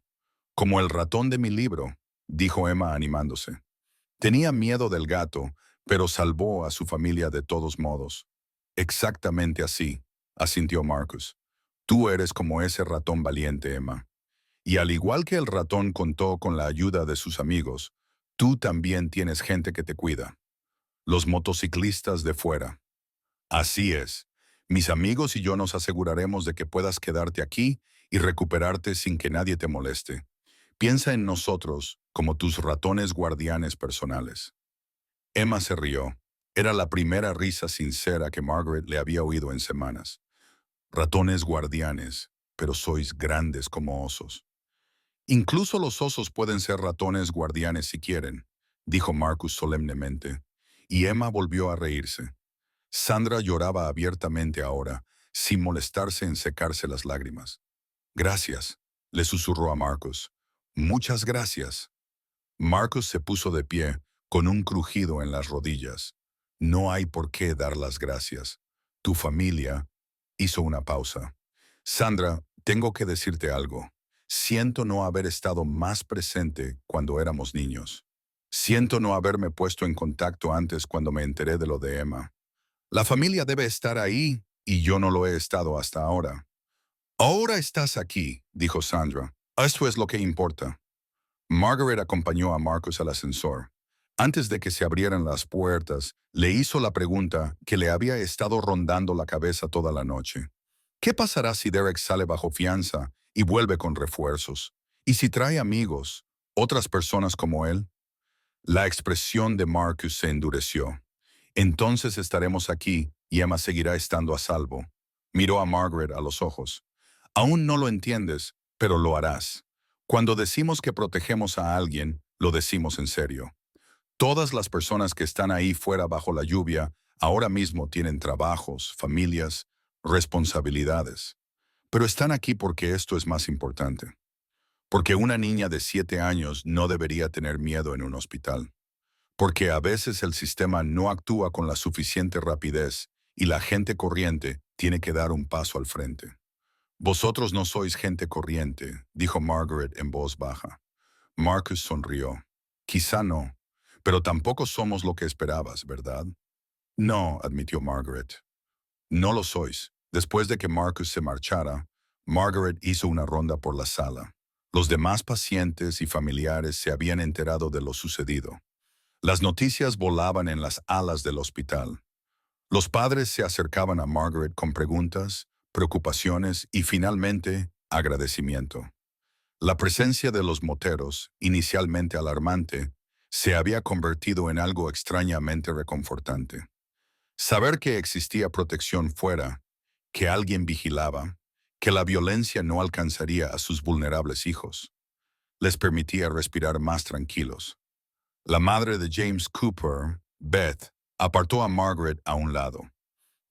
Como el ratón de mi libro, dijo Emma animándose. Tenía miedo del gato, pero salvó a su familia de todos modos. Exactamente así, asintió Marcus. Tú eres como ese ratón valiente, Emma. Y al igual que el ratón contó con la ayuda de sus amigos, tú también tienes gente que te cuida. Los motociclistas de fuera. Así es. Mis amigos y yo nos aseguraremos de que puedas quedarte aquí y recuperarte sin que nadie te moleste. Piensa en nosotros como tus ratones guardianes personales. Emma se rió. Era la primera risa sincera que Margaret le había oído en semanas. Ratones guardianes, pero sois grandes como osos. Incluso los osos pueden ser ratones guardianes si quieren, dijo Marcus solemnemente, y Emma volvió a reírse. Sandra lloraba abiertamente ahora, sin molestarse en secarse las lágrimas. Gracias, le susurró a Marcus. Muchas gracias. Marcus se puso de pie, con un crujido en las rodillas. No hay por qué dar las gracias. Tu familia hizo una pausa. Sandra, tengo que decirte algo. Siento no haber estado más presente cuando éramos niños. Siento no haberme puesto en contacto antes cuando me enteré de lo de Emma. La familia debe estar ahí y yo no lo he estado hasta ahora. Ahora estás aquí, dijo Sandra. Esto es lo que importa. Margaret acompañó a Marcus al ascensor. Antes de que se abrieran las puertas, le hizo la pregunta que le había estado rondando la cabeza toda la noche. ¿Qué pasará si Derek sale bajo fianza y vuelve con refuerzos? ¿Y si trae amigos, otras personas como él? La expresión de Marcus se endureció. Entonces estaremos aquí y Emma seguirá estando a salvo. Miró a Margaret a los ojos. Aún no lo entiendes, pero lo harás. Cuando decimos que protegemos a alguien, lo decimos en serio. Todas las personas que están ahí fuera bajo la lluvia ahora mismo tienen trabajos, familias, responsabilidades. Pero están aquí porque esto es más importante. Porque una niña de 7 años no debería tener miedo en un hospital. Porque a veces el sistema no actúa con la suficiente rapidez y la gente corriente tiene que dar un paso al frente. Vosotros no sois gente corriente, dijo Margaret en voz baja. Marcus sonrió. Quizá no, pero tampoco somos lo que esperabas, ¿verdad? No, admitió Margaret. No lo sois. Después de que Marcus se marchara, Margaret hizo una ronda por la sala. Los demás pacientes y familiares se habían enterado de lo sucedido. Las noticias volaban en las alas del hospital. Los padres se acercaban a Margaret con preguntas, preocupaciones y finalmente agradecimiento. La presencia de los moteros, inicialmente alarmante, se había convertido en algo extrañamente reconfortante. Saber que existía protección fuera, que alguien vigilaba, que la violencia no alcanzaría a sus vulnerables hijos, les permitía respirar más tranquilos. La madre de James Cooper, Beth, apartó a Margaret a un lado.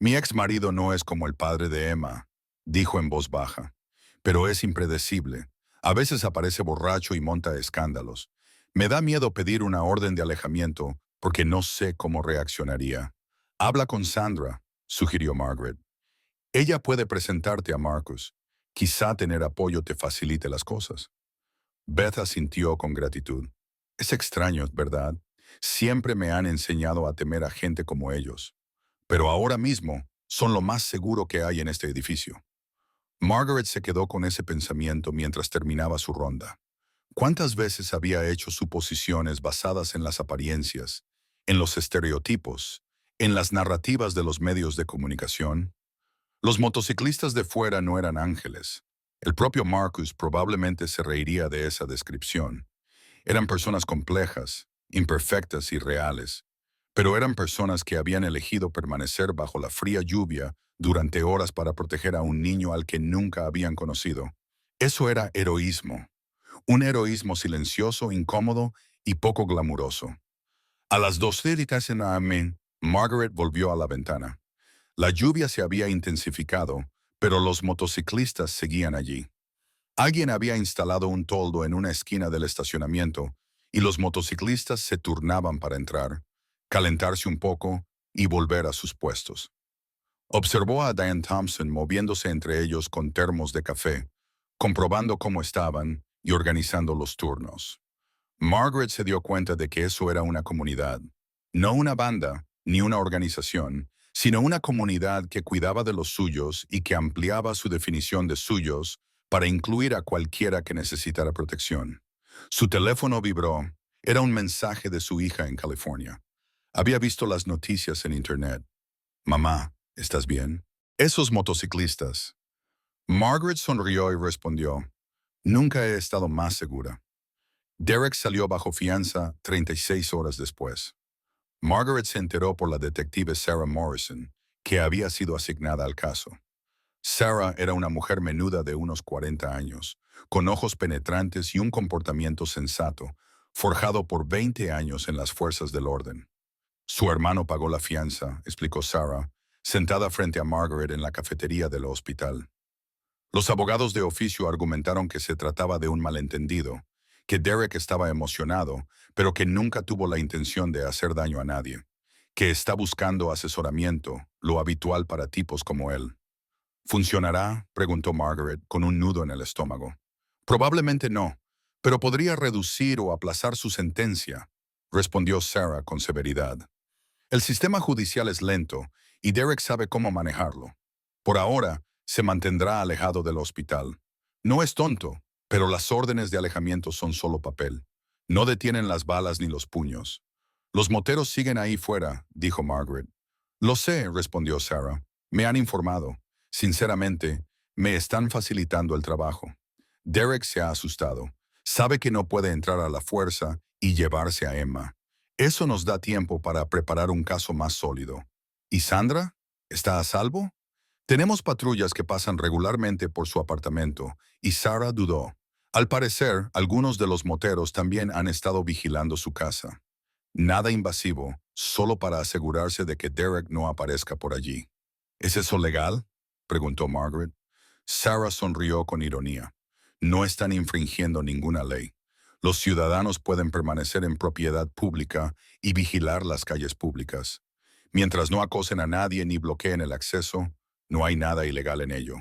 Mi ex marido no es como el padre de Emma, dijo en voz baja, pero es impredecible. A veces aparece borracho y monta escándalos. Me da miedo pedir una orden de alejamiento porque no sé cómo reaccionaría. Habla con Sandra, sugirió Margaret. Ella puede presentarte a Marcus. Quizá tener apoyo te facilite las cosas. Beth asintió con gratitud. Es extraño, ¿verdad? Siempre me han enseñado a temer a gente como ellos. Pero ahora mismo son lo más seguro que hay en este edificio. Margaret se quedó con ese pensamiento mientras terminaba su ronda. ¿Cuántas veces había hecho suposiciones basadas en las apariencias, en los estereotipos, en las narrativas de los medios de comunicación? Los motociclistas de fuera no eran ángeles. El propio Marcus probablemente se reiría de esa descripción. Eran personas complejas, imperfectas y reales, pero eran personas que habían elegido permanecer bajo la fría lluvia durante horas para proteger a un niño al que nunca habían conocido. Eso era heroísmo, un heroísmo silencioso, incómodo y poco glamuroso. A las 2:30 am, Margaret volvió a la ventana. La lluvia se había intensificado, pero los motociclistas seguían allí. Alguien había instalado un toldo en una esquina del estacionamiento y los motociclistas se turnaban para entrar, calentarse un poco y volver a sus puestos. Observó a Diane Thompson moviéndose entre ellos con termos de café, comprobando cómo estaban y organizando los turnos. Margaret se dio cuenta de que eso era una comunidad, no una banda ni una organización, sino una comunidad que cuidaba de los suyos y que ampliaba su definición de suyos para incluir a cualquiera que necesitara protección. Su teléfono vibró. Era un mensaje de su hija en California. Había visto las noticias en Internet. Mamá, ¿estás bien? Esos motociclistas. Margaret sonrió y respondió, nunca he estado más segura. Derek salió bajo fianza 36 horas después. Margaret se enteró por la detective Sarah Morrison, que había sido asignada al caso. Sarah era una mujer menuda de unos 40 años, con ojos penetrantes y un comportamiento sensato, forjado por 20 años en las fuerzas del orden. Su hermano pagó la fianza, explicó Sarah, sentada frente a Margaret en la cafetería del hospital. Los abogados de oficio argumentaron que se trataba de un malentendido, que Derek estaba emocionado, pero que nunca tuvo la intención de hacer daño a nadie, que está buscando asesoramiento, lo habitual para tipos como él. ¿Funcionará?, preguntó Margaret con un nudo en el estómago. Probablemente no, pero podría reducir o aplazar su sentencia, respondió Sarah con severidad. El sistema judicial es lento y Derek sabe cómo manejarlo. Por ahora, se mantendrá alejado del hospital. No es tonto, pero las órdenes de alejamiento son solo papel. No detienen las balas ni los puños. Los moteros siguen ahí fuera, dijo Margaret. Lo sé, respondió Sarah. Me han informado. Sinceramente, me están facilitando el trabajo. Derek se ha asustado. Sabe que no puede entrar a la fuerza y llevarse a Emma. Eso nos da tiempo para preparar un caso más sólido. ¿Y Sandra? ¿Está a salvo? Tenemos patrullas que pasan regularmente por su apartamento, y Sarah dudó. Al parecer, algunos de los moteros también han estado vigilando su casa. Nada invasivo, solo para asegurarse de que Derek no aparezca por allí. ¿Es eso legal?, preguntó Margaret. Sarah sonrió con ironía. No están infringiendo ninguna ley. Los ciudadanos pueden permanecer en propiedad pública y vigilar las calles públicas. Mientras no acosen a nadie ni bloqueen el acceso, no hay nada ilegal en ello.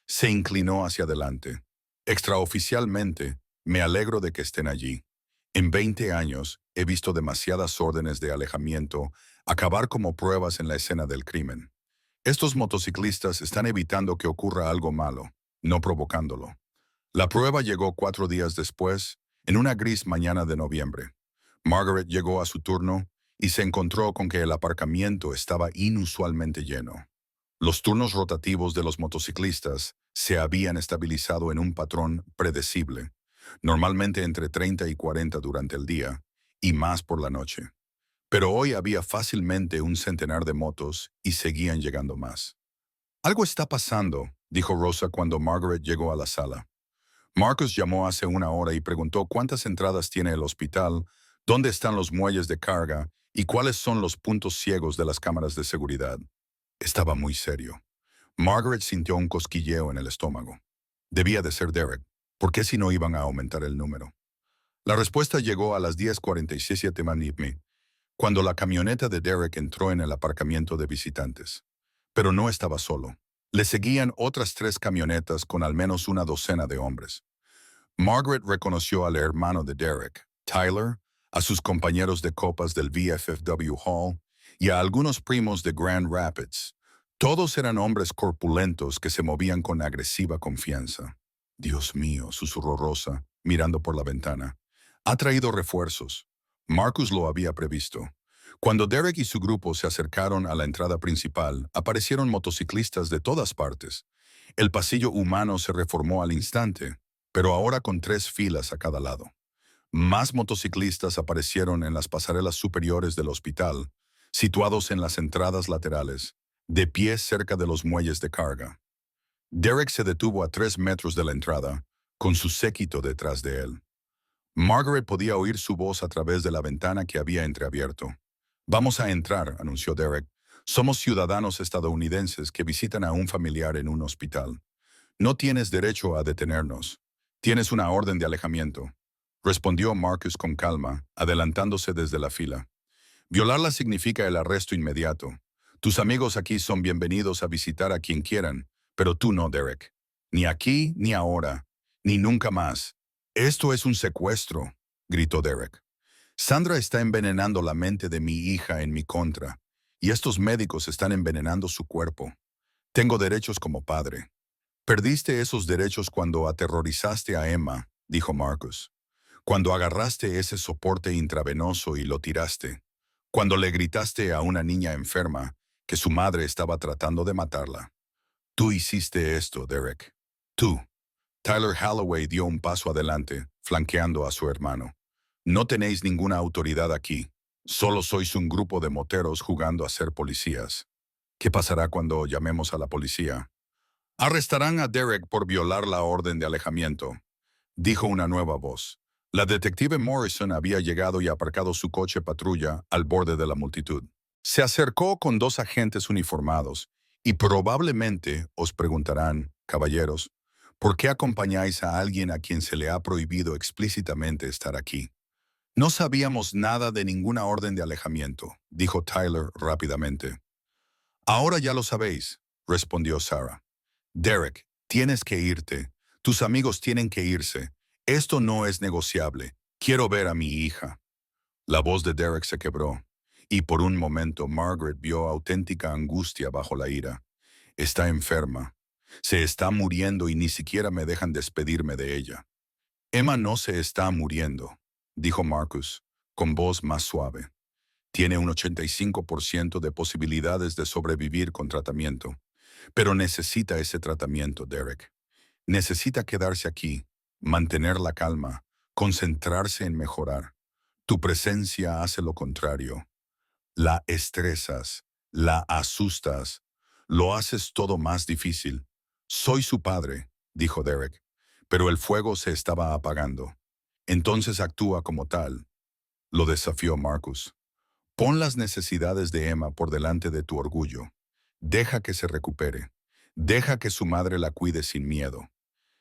Se inclinó hacia adelante. Extraoficialmente, me alegro de que estén allí. En 20 años, he visto demasiadas órdenes de alejamiento acabar como pruebas en la escena del crimen. Estos motociclistas están evitando que ocurra algo malo, no provocándolo. La prueba llegó 4 días después, en una gris mañana de noviembre. Margaret llegó a su turno y se encontró con que el aparcamiento estaba inusualmente lleno. Los turnos rotativos de los motociclistas se habían estabilizado en un patrón predecible, normalmente entre 30 y 40 durante el día, y más por la noche. Pero hoy había fácilmente un centenar de motos y seguían llegando más. Algo está pasando, dijo Rosa cuando Margaret llegó a la sala. Marcus llamó hace una hora y preguntó cuántas entradas tiene el hospital, dónde están los muelles de carga y cuáles son los puntos ciegos de las cámaras de seguridad. Estaba muy serio. Margaret sintió un cosquilleo en el estómago. Debía de ser Derek. ¿Por qué si no iban a aumentar el número? La respuesta llegó a las 10:47 am, cuando la camioneta de Derek entró en el aparcamiento de visitantes. Pero no estaba solo. Le seguían otras 3 camionetas con al menos una docena de hombres. Margaret reconoció al hermano de Derek, Tyler, a sus compañeros de copas del VFW Hall y a algunos primos de Grand Rapids. Todos eran hombres corpulentos que se movían con agresiva confianza. Dios mío, susurró Rosa, mirando por la ventana. Ha traído refuerzos. Marcus lo había previsto. Cuando Derek y su grupo se acercaron a la entrada principal, aparecieron motociclistas de todas partes. El pasillo humano se reformó al instante, pero ahora con 3 filas a cada lado. Más motociclistas aparecieron en las pasarelas superiores del hospital, situados en las entradas laterales, de pie cerca de los muelles de carga. Derek se detuvo a 3 metros de la entrada, con su séquito detrás de él. Margaret podía oír su voz a través de la ventana que había entreabierto. Vamos a entrar, anunció Derek. Somos ciudadanos estadounidenses que visitan a un familiar en un hospital. No tienes derecho a detenernos. Tienes una orden de alejamiento, respondió Marcus con calma, adelantándose desde la fila. Violarla significa el arresto inmediato. Tus amigos aquí son bienvenidos a visitar a quien quieran, pero tú no, Derek. Ni aquí, ni ahora, ni nunca más. Esto es un secuestro, gritó Derek. Sandra está envenenando la mente de mi hija en mi contra, y estos médicos están envenenando su cuerpo. Tengo derechos como padre. Perdiste esos derechos cuando aterrorizaste a Emma, dijo Marcus. Cuando agarraste ese soporte intravenoso y lo tiraste. Cuando le gritaste a una niña enferma que su madre estaba tratando de matarla. Tú hiciste esto, Derek. Tú. Tyler Holloway dio un paso adelante, flanqueando a su hermano. No tenéis ninguna autoridad aquí. Solo sois un grupo de moteros jugando a ser policías. ¿Qué pasará cuando llamemos a la policía? Arrestarán a Derek por violar la orden de alejamiento, dijo una nueva voz. La detective Morrison había llegado y aparcado su coche patrulla al borde de la multitud. Se acercó con dos agentes uniformados y probablemente os preguntarán, caballeros, ¿por qué acompañáis a alguien a quien se le ha prohibido explícitamente estar aquí? No sabíamos nada de ninguna orden de alejamiento, dijo Tyler rápidamente. Ahora ya lo sabéis, respondió Sarah. Derek, tienes que irte. Tus amigos tienen que irse. Esto no es negociable. Quiero ver a mi hija. La voz de Derek se quebró, y por un momento Margaret vio auténtica angustia bajo la ira. Está enferma. Se está muriendo y ni siquiera me dejan despedirme de ella. Emma no se está muriendo, dijo Marcus, con voz más suave. Tiene un 85% de posibilidades de sobrevivir con tratamiento. Pero necesita ese tratamiento, Derek. Necesita quedarse aquí, mantener la calma, concentrarse en mejorar. Tu presencia hace lo contrario. La estresas, la asustas, lo haces todo más difícil. Soy su padre, dijo Derek, pero el fuego se estaba apagando. Entonces actúa como tal, lo desafió Marcus. Pon las necesidades de Emma por delante de tu orgullo. Deja que se recupere. Deja que su madre la cuide sin miedo.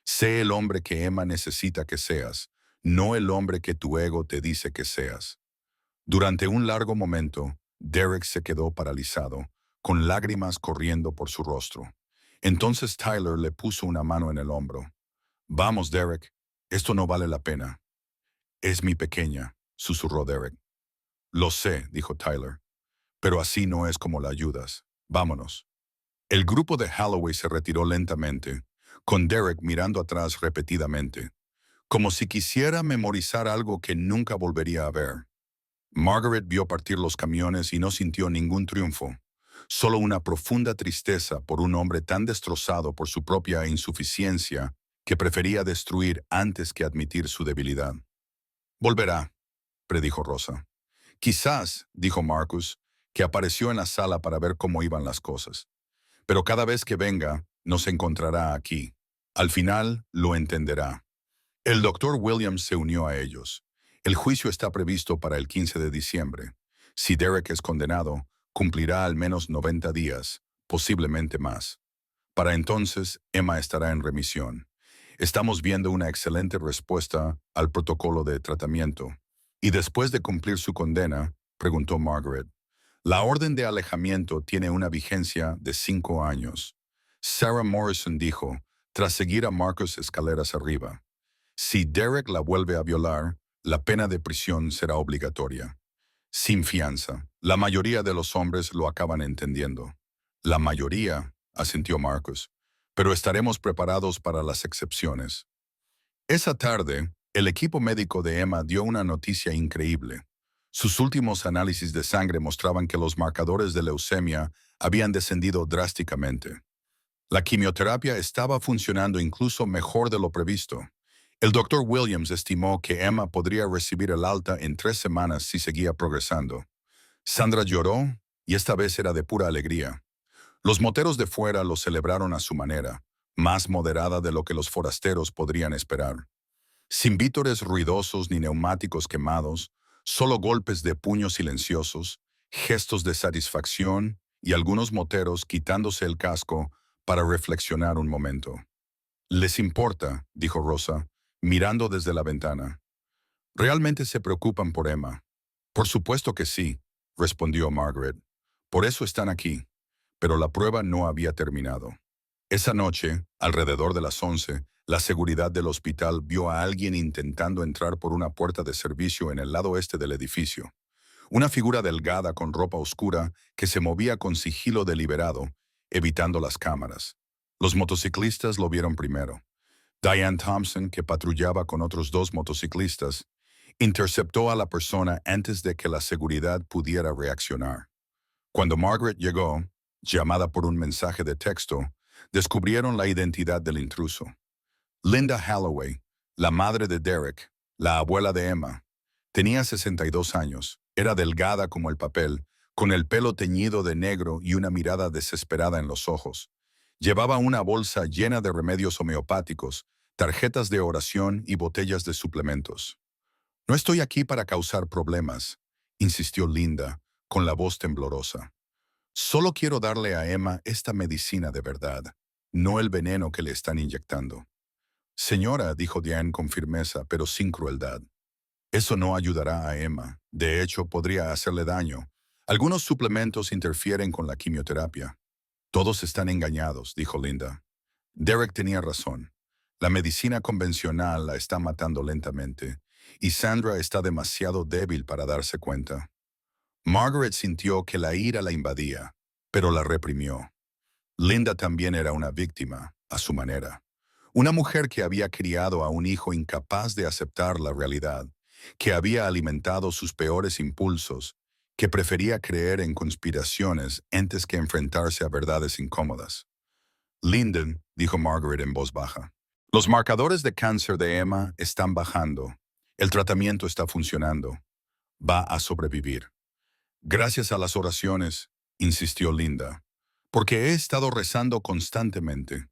Sé el hombre que Emma necesita que seas, no el hombre que tu ego te dice que seas. Durante un largo momento, Derek se quedó paralizado, con lágrimas corriendo por su rostro. Entonces Tyler le puso una mano en el hombro. Vamos, Derek, esto no vale la pena. Es mi pequeña, susurró Derek. Lo sé, dijo Tyler, pero así no es como la ayudas. Vámonos. El grupo de Holloway se retiró lentamente, con Derek mirando atrás repetidamente, como si quisiera memorizar algo que nunca volvería a ver. Margaret vio partir los camiones y no sintió ningún triunfo, solo una profunda tristeza por un hombre tan destrozado por su propia insuficiencia que prefería destruir antes que admitir su debilidad. Volverá, predijo Rosa. Quizás, dijo Marcus, que apareció en la sala para ver cómo iban las cosas. Pero cada vez que venga, nos encontrará aquí. Al final, lo entenderá. El doctor Williams se unió a ellos. El juicio está previsto para el 15 de diciembre. Si Derek es condenado, cumplirá al menos 90 días, posiblemente más. Para entonces, Emma estará en remisión. Estamos viendo una excelente respuesta al protocolo de tratamiento. Y después de cumplir su condena, preguntó Margaret, la orden de alejamiento tiene una vigencia de 5 años. Sarah Morrison dijo, tras seguir a Marcus escaleras arriba. Si Derek la vuelve a violar, la pena de prisión será obligatoria. Sin fianza. La mayoría de los hombres lo acaban entendiendo. La mayoría, asintió Marcus, pero estaremos preparados para las excepciones. Esa tarde, el equipo médico de Emma dio una noticia increíble. Sus últimos análisis de sangre mostraban que los marcadores de leucemia habían descendido drásticamente. La quimioterapia estaba funcionando incluso mejor de lo previsto. El doctor Williams estimó que Emma podría recibir el alta en 3 semanas si seguía progresando. Sandra lloró, y esta vez era de pura alegría. Los moteros de fuera lo celebraron a su manera, más moderada de lo que los forasteros podrían esperar. Sin vítores ruidosos ni neumáticos quemados, solo golpes de puños silenciosos, gestos de satisfacción y algunos moteros quitándose el casco para reflexionar un momento. «¿Les importa?», dijo Rosa, mirando desde la ventana. «¿Realmente se preocupan por Emma?». «Por supuesto que sí», respondió Margaret. «Por eso están aquí». Pero la prueba no había terminado. Esa noche, alrededor de las 11, la seguridad del hospital vio a alguien intentando entrar por una puerta de servicio en el lado este del edificio. Una figura delgada con ropa oscura que se movía con sigilo deliberado, evitando las cámaras. Los motociclistas lo vieron primero. Diane Thompson, que patrullaba con otros dos motociclistas, interceptó a la persona antes de que la seguridad pudiera reaccionar. Cuando Margaret llegó, llamada por un mensaje de texto, descubrieron la identidad del intruso. Linda Holloway, la madre de Derek, la abuela de Emma, tenía 62 años, era delgada como el papel, con el pelo teñido de negro y una mirada desesperada en los ojos. Llevaba una bolsa llena de remedios homeopáticos, tarjetas de oración y botellas de suplementos. «No estoy aquí para causar problemas», insistió Linda, con la voz temblorosa. «Solo quiero darle a Emma esta medicina de verdad, no el veneno que le están inyectando». «Señora», dijo Diane con firmeza, pero sin crueldad, «eso no ayudará a Emma. De hecho, podría hacerle daño. Algunos suplementos interfieren con la quimioterapia». «Todos están engañados», dijo Linda. Derek tenía razón. La medicina convencional la está matando lentamente, y Sandra está demasiado débil para darse cuenta. Margaret sintió que la ira la invadía, pero la reprimió. Linda también era una víctima, a su manera. Una mujer que había criado a un hijo incapaz de aceptar la realidad, que había alimentado sus peores impulsos, que prefería creer en conspiraciones antes que enfrentarse a verdades incómodas. «Linden», dijo Margaret en voz baja, «los marcadores de cáncer de Emma están bajando. El tratamiento está funcionando. Va a sobrevivir». «Gracias a las oraciones», insistió Linda, «porque he estado rezando constantemente».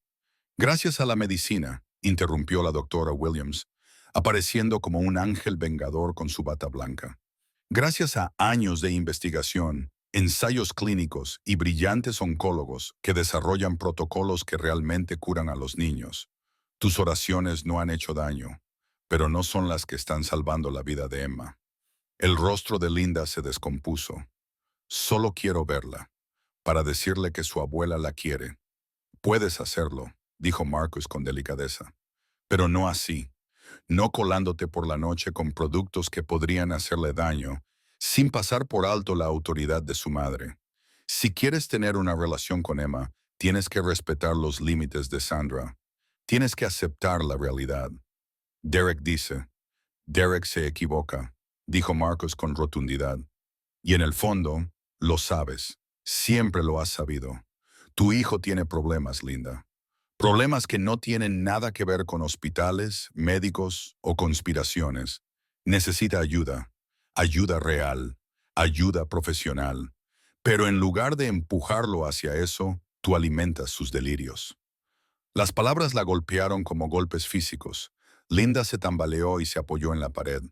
«Gracias a la medicina», interrumpió la doctora Williams, apareciendo como un ángel vengador con su bata blanca. «Gracias a años de investigación, ensayos clínicos y brillantes oncólogos que desarrollan protocolos que realmente curan a los niños. Tus oraciones no han hecho daño, pero no son las que están salvando la vida de Emma». El rostro de Linda se descompuso. «Solo quiero verla, para decirle que su abuela la quiere». «Puedes hacerlo», dijo Marcus con delicadeza, «pero no así, no colándote por la noche con productos que podrían hacerle daño, sin pasar por alto la autoridad de su madre. Si quieres tener una relación con Emma, tienes que respetar los límites de Sandra. Tienes que aceptar la realidad». «Derek dice». «Derek se equivoca», dijo Marcus con rotundidad. «Y en el fondo, lo sabes. Siempre lo has sabido. Tu hijo tiene problemas, Linda. Problemas que no tienen nada que ver con hospitales, médicos o conspiraciones. Necesita ayuda, ayuda real, ayuda profesional. Pero en lugar de empujarlo hacia eso, tú alimentas sus delirios». Las palabras la golpearon como golpes físicos. Linda se tambaleó y se apoyó en la pared.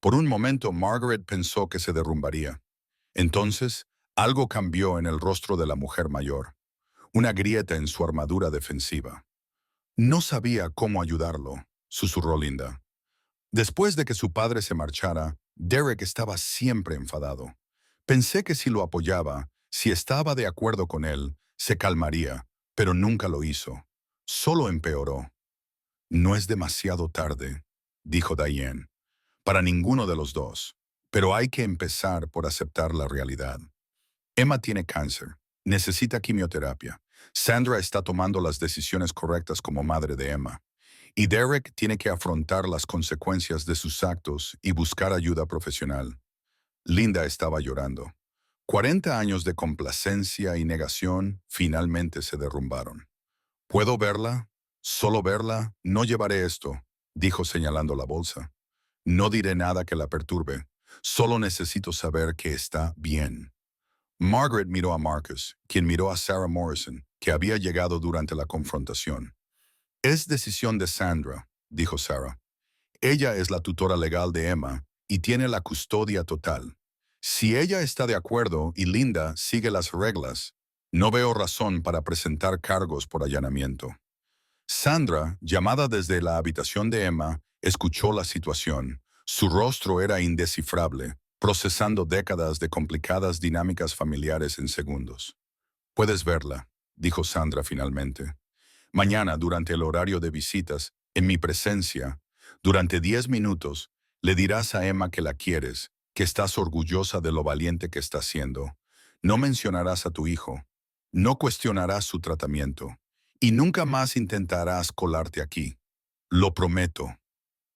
Por un momento, Margaret pensó que se derrumbaría. Entonces, algo cambió en el rostro de la mujer mayor. Una grieta en su armadura defensiva. «No sabía cómo ayudarlo», susurró Linda. Después de que su padre se marchara, Derek estaba siempre enfadado. «Pensé que si lo apoyaba, si estaba de acuerdo con él, se calmaría, pero nunca lo hizo. Solo empeoró». «No es demasiado tarde», dijo Diane, «para ninguno de los dos, pero hay que empezar por aceptar la realidad. Emma tiene cáncer, necesita quimioterapia. Sandra está tomando las decisiones correctas como madre de Emma. Y Derek tiene que afrontar las consecuencias de sus actos y buscar ayuda profesional». Linda estaba llorando. 40 años de complacencia y negación finalmente se derrumbaron. «¿Puedo verla? Solo verla. No llevaré esto», dijo señalando la bolsa. «No diré nada que la perturbe. Solo necesito saber que está bien». Margaret miró a Marcus, quien miró a Sarah Morrison, que había llegado durante la confrontación. «Es decisión de Sandra», dijo Sarah. Ella es la tutora legal de Emma y tiene la custodia total. Si ella está de acuerdo y Linda sigue las reglas, no veo razón para presentar cargos por allanamiento. Sandra, llamada desde la habitación de Emma, escuchó la situación. Su rostro era indescifrable, procesando décadas de complicadas dinámicas familiares en segundos. «Puedes verla», dijo Sandra finalmente. «Mañana, durante el horario de visitas, en mi presencia, durante 10 minutos, le dirás a Emma que la quieres, que estás orgullosa de lo valiente que está haciendo. No mencionarás a tu hijo. No cuestionarás su tratamiento. Y nunca más intentarás colarte aquí. Lo prometo».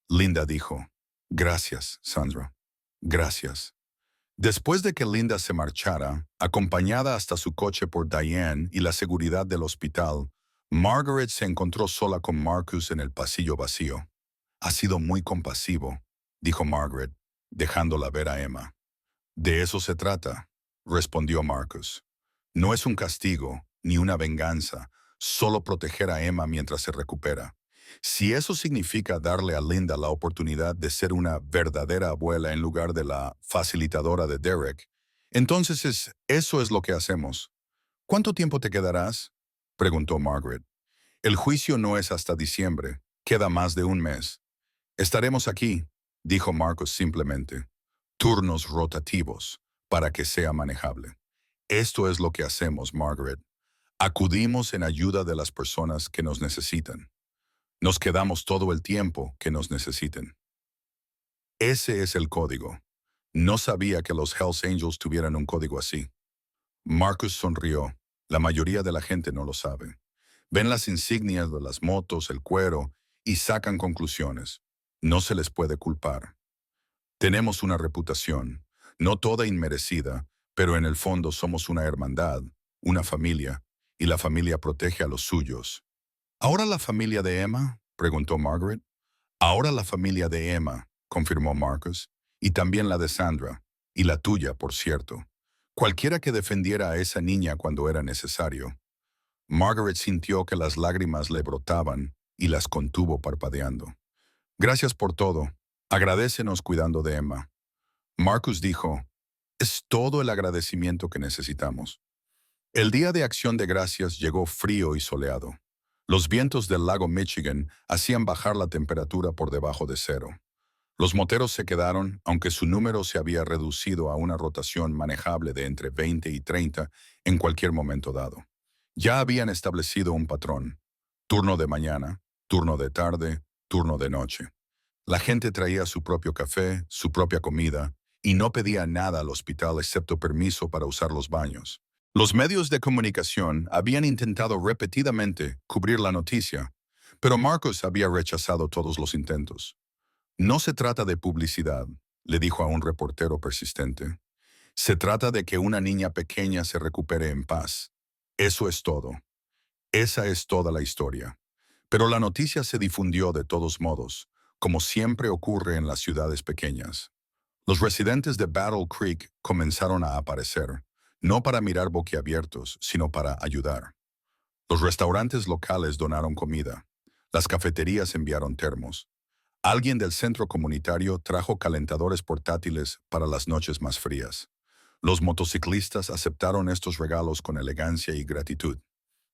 Linda dijo. «Gracias, Sandra. Gracias». Después de que Linda se marchara, acompañada hasta su coche por Diane y la seguridad del hospital, Margaret se encontró sola con Marcus en el pasillo vacío. «Ha sido muy compasivo», dijo Margaret, dejándola ver a Emma. «De eso se trata», respondió Marcus. «No es un castigo, ni una venganza, solo proteger a Emma mientras se recupera. Si eso significa darle a Linda la oportunidad de ser una verdadera abuela en lugar de la facilitadora de Derek, entonces eso es lo que hacemos». «¿Cuánto tiempo te quedarás?», preguntó Margaret. «El juicio no es hasta diciembre, queda más de un mes». «Estaremos aquí», dijo Marcus simplemente. «Turnos rotativos, para que sea manejable. Esto es lo que hacemos, Margaret. Acudimos en ayuda de las personas que nos necesitan. Nos quedamos todo el tiempo que nos necesiten». Ese es el código. No sabía que los Hells Angels tuvieran un código así. Marcus sonrió. La mayoría de la gente no lo sabe. Ven las insignias de las motos, el cuero, y sacan conclusiones. No se les puede culpar. Tenemos una reputación, no toda inmerecida, pero en el fondo somos una hermandad, una familia, y la familia protege a los suyos. «¿Ahora la familia de Emma?», preguntó Margaret. «Ahora la familia de Emma», confirmó Marcus, «y también la de Sandra, y la tuya, por cierto. Cualquiera que defendiera a esa niña cuando era necesario». Margaret sintió que las lágrimas le brotaban y las contuvo parpadeando. «Gracias por todo. Agradécenos cuidando de Emma». Marcus dijo, «Es todo el agradecimiento que necesitamos». El día de Acción de Gracias llegó frío y soleado. Los vientos del lago Michigan hacían bajar la temperatura por debajo de cero. Los moteros se quedaron, aunque su número se había reducido a una rotación manejable de entre 20 y 30 en cualquier momento dado. Ya habían establecido un patrón: turno de mañana, turno de tarde, turno de noche. La gente traía su propio café, su propia comida, y no pedía nada al hospital excepto permiso para usar los baños. Los medios de comunicación habían intentado repetidamente cubrir la noticia, pero Marcus había rechazado todos los intentos. «No se trata de publicidad», le dijo a un reportero persistente. «Se trata de que una niña pequeña se recupere en paz. Eso es todo. Esa es toda la historia». Pero la noticia se difundió de todos modos, como siempre ocurre en las ciudades pequeñas. Los residentes de Battle Creek comenzaron a aparecer, no para mirar boquiabiertos, sino para ayudar. Los restaurantes locales donaron comida. Las cafeterías enviaron termos. Alguien del centro comunitario trajo calentadores portátiles para las noches más frías. Los motociclistas aceptaron estos regalos con elegancia y gratitud,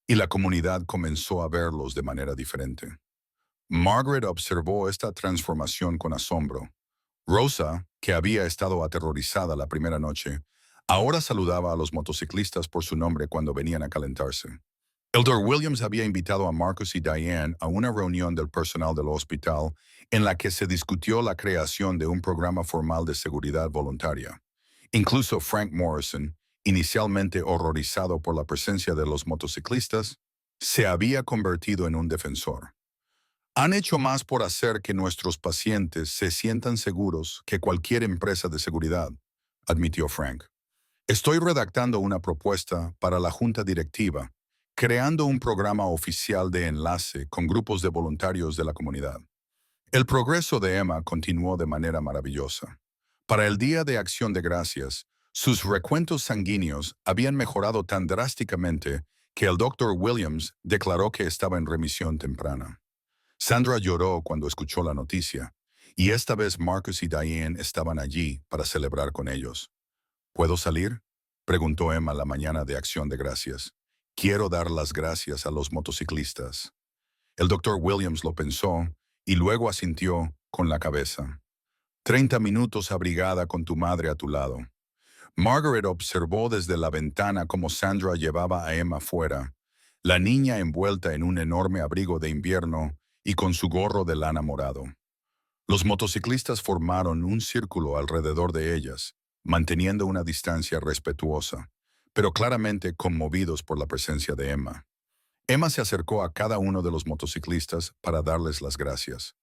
y la comunidad comenzó a verlos de manera diferente. Margaret observó esta transformación con asombro. Rosa, que había estado aterrorizada la primera noche, ahora saludaba a los motociclistas por su nombre cuando venían a calentarse. Elder Williams había invitado a Marcus y Diane a una reunión del personal del hospital en la que se discutió la creación de un programa formal de seguridad voluntaria. Incluso Frank Morrison, inicialmente horrorizado por la presencia de los motociclistas, se había convertido en un defensor. «Han hecho más por hacer que nuestros pacientes se sientan seguros que cualquier empresa de seguridad», admitió Frank. «Estoy redactando una propuesta para la junta directiva, creando un programa oficial de enlace con grupos de voluntarios de la comunidad». El progreso de Emma continuó de manera maravillosa. Para el Día de Acción de Gracias, sus recuentos sanguíneos habían mejorado tan drásticamente que el Dr. Williams declaró que estaba en remisión temprana. Sandra lloró cuando escuchó la noticia, Y esta vez Marcus y Diane estaban allí para celebrar con ellos. ¿Puedo salir?, preguntó Emma la mañana de Acción de Gracias. Quiero dar las gracias a los motociclistas. El doctor Williams lo pensó y luego asintió con la cabeza. 30 minutos abrigada con tu madre a tu lado. Margaret observó desde la ventana cómo Sandra llevaba a Emma fuera, la niña envuelta en un enorme abrigo de invierno y con su gorro de lana morado. Los motociclistas formaron un círculo alrededor de ellas, manteniendo una distancia respetuosa, pero claramente conmovidos por la presencia de Emma. Emma se acercó a cada uno de los motociclistas para darles las gracias.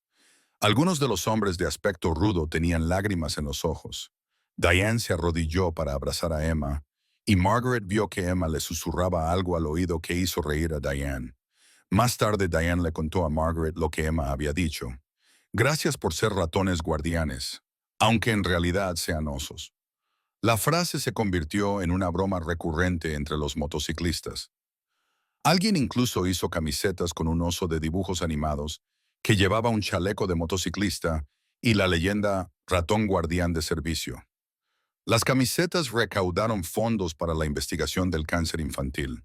Algunos de los hombres de aspecto rudo tenían lágrimas en los ojos. Diane se arrodilló para abrazar a Emma, y Margaret vio que Emma le susurraba algo al oído que hizo reír a Diane. Más tarde Diane le contó a Margaret lo que Emma había dicho. Gracias por ser ratones guardianes, aunque en realidad sean osos. La frase se convirtió en una broma recurrente entre los motociclistas. Alguien incluso hizo camisetas con un oso de dibujos animados que llevaba un chaleco de motociclista y la leyenda Ratón Guardián de Servicio. Las camisetas recaudaron fondos para la investigación del cáncer infantil.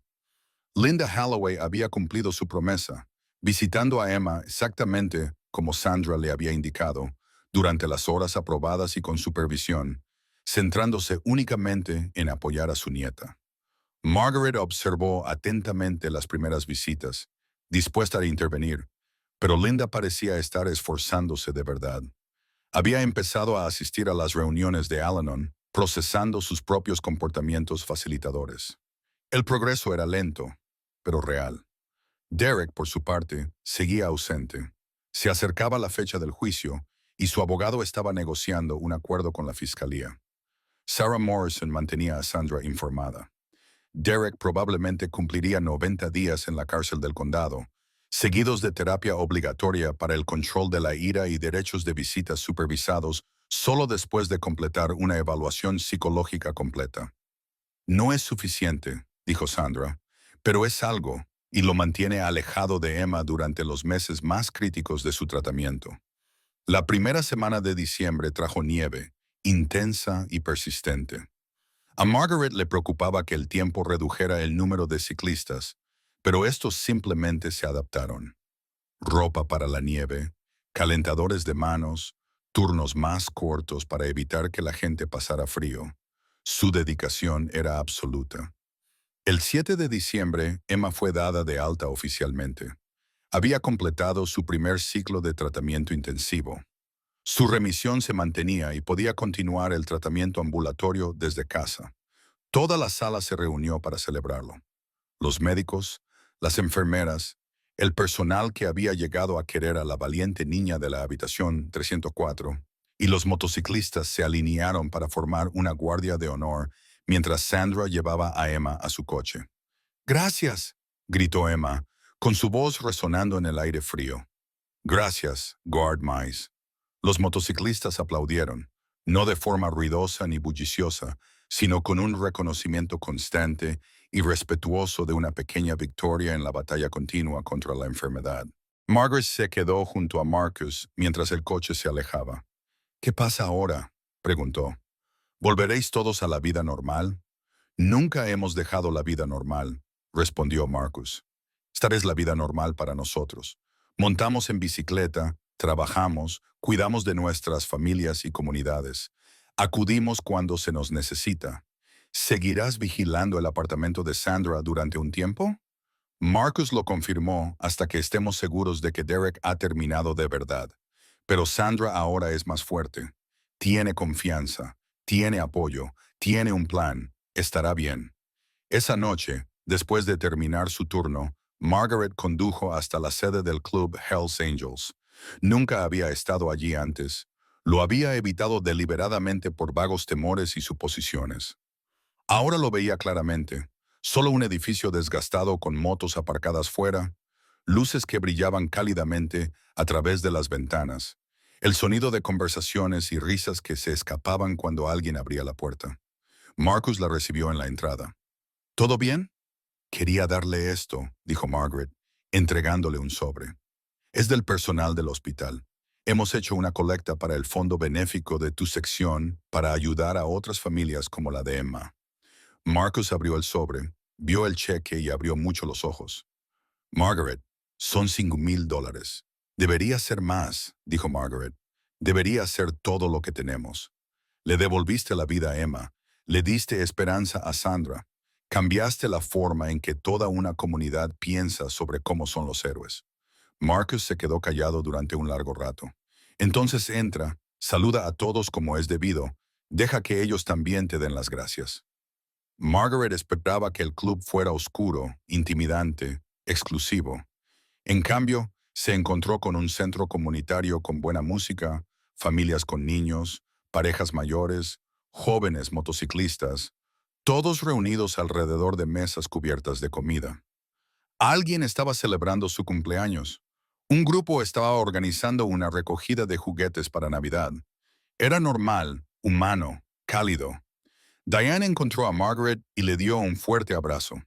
Linda Holloway había cumplido su promesa, visitando a Emma exactamente como Sandra le había indicado, durante las horas aprobadas y con supervisión, centrándose únicamente en apoyar a su nieta. Margaret observó atentamente las primeras visitas, dispuesta a intervenir, pero Linda parecía estar esforzándose de verdad. Había empezado a asistir a las reuniones de Al-Anon, procesando sus propios comportamientos facilitadores. El progreso era lento, pero real. Derek, por su parte, seguía ausente. Se acercaba la fecha del juicio y su abogado estaba negociando un acuerdo con la fiscalía. Sarah Morrison mantenía a Sandra informada. Derek probablemente cumpliría 90 días en la cárcel del condado, seguidos de terapia obligatoria para el control de la ira y derechos de visitas supervisados solo después de completar una evaluación psicológica completa. No es suficiente, dijo Sandra, pero es algo, y lo mantiene alejado de Emma durante los meses más críticos de su tratamiento. La primera semana de diciembre trajo nieve, intensa y persistente. A Margaret le preocupaba que el tiempo redujera el número de ciclistas, pero estos simplemente se adaptaron. Ropa para la nieve, calentadores de manos, turnos más cortos para evitar que la gente pasara frío. Su dedicación era absoluta. El 7 de diciembre, Emma fue dada de alta oficialmente. Había completado su primer ciclo de tratamiento intensivo. Su remisión se mantenía y podía continuar el tratamiento ambulatorio desde casa. Toda la sala se reunió para celebrarlo. Los médicos, las enfermeras, el personal que había llegado a querer a la valiente niña de la habitación 304, y los motociclistas se alinearon para formar una guardia de honor mientras Sandra llevaba a Emma a su coche. «Gracias», gritó Emma, con su voz resonando en el aire frío. «Gracias, Guard Mice». Los motociclistas aplaudieron, no de forma ruidosa ni bulliciosa, sino con un reconocimiento constante y respetuoso de una pequeña victoria en la batalla continua contra la enfermedad. Margaret se quedó junto a Marcus mientras el coche se alejaba. «¿Qué pasa ahora?», preguntó. «¿Volveréis todos a la vida normal?» «Nunca hemos dejado la vida normal», respondió Marcus. «Esta es la vida normal para nosotros. Montamos en bicicleta, trabajamos, cuidamos de nuestras familias y comunidades. Acudimos cuando se nos necesita. ¿Seguirás vigilando el apartamento de Sandra durante un tiempo?» Marcus lo confirmó hasta que estemos seguros de que Derek ha terminado de verdad. Pero Sandra ahora es más fuerte. Tiene confianza, tiene apoyo, tiene un plan. Estará bien. Esa noche, después de terminar su turno, Margaret condujo hasta la sede del club Hells Angels. Nunca había estado allí antes. Lo había evitado deliberadamente por vagos temores y suposiciones. Ahora lo veía claramente. Solo un edificio desgastado con motos aparcadas fuera, luces que brillaban cálidamente a través de las ventanas, el sonido de conversaciones y risas que se escapaban cuando alguien abría la puerta. Marcus la recibió en la entrada. «¿Todo bien?» «Quería darle esto», dijo Margaret, entregándole un sobre. «Es del personal del hospital. Hemos hecho una colecta para el fondo benéfico de tu sección para ayudar a otras familias como la de Emma. Marcus abrió el sobre, vio el cheque y abrió mucho los ojos. Margaret, son $5,000. Debería ser más, dijo Margaret. Debería ser todo lo que tenemos. Le devolviste la vida a Emma, le diste esperanza a Sandra, cambiaste la forma en que toda una comunidad piensa sobre cómo son los héroes. Marcus se quedó callado durante un largo rato. Entonces entra, saluda a todos como es debido, deja que ellos también te den las gracias. Margaret esperaba que el club fuera oscuro, intimidante, exclusivo. En cambio, se encontró con un centro comunitario con buena música, familias con niños, parejas mayores, jóvenes motociclistas, todos reunidos alrededor de mesas cubiertas de comida. Alguien estaba celebrando su cumpleaños. Un grupo estaba organizando una recogida de juguetes para Navidad. Era normal, humano, cálido. Diane encontró a Margaret y le dio un fuerte abrazo.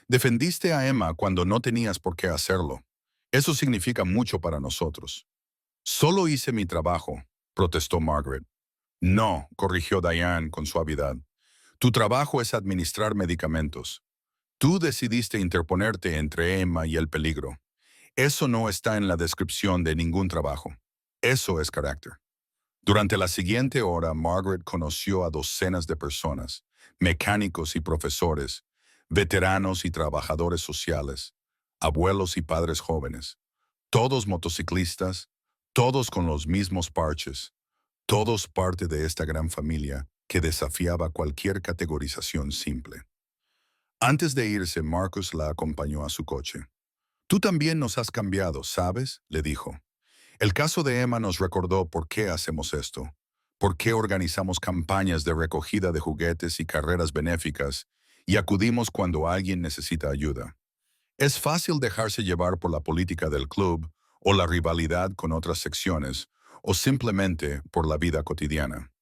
Defendiste a Emma cuando no tenías por qué hacerlo. Eso significa mucho para nosotros. Solo hice mi trabajo, protestó Margaret. No, corrigió Diane con suavidad. Tu trabajo es administrar medicamentos. Tú decidiste interponerte entre Emma y el peligro. Eso no está en la descripción de ningún trabajo. Eso es carácter. Durante la siguiente hora, Margaret conoció a docenas de personas, mecánicos y profesores, veteranos y trabajadores sociales, abuelos y padres jóvenes, todos motociclistas, todos con los mismos parches, todos parte de esta gran familia que desafiaba cualquier categorización simple. Antes de irse, Marcus la acompañó a su coche. Tú también nos has cambiado, ¿sabes?, le dijo. El caso de Emma nos recordó por qué hacemos esto, por qué organizamos campañas de recogida de juguetes y carreras benéficas y acudimos cuando alguien necesita ayuda. Es fácil dejarse llevar por la política del club o la rivalidad con otras secciones o simplemente por la vida cotidiana.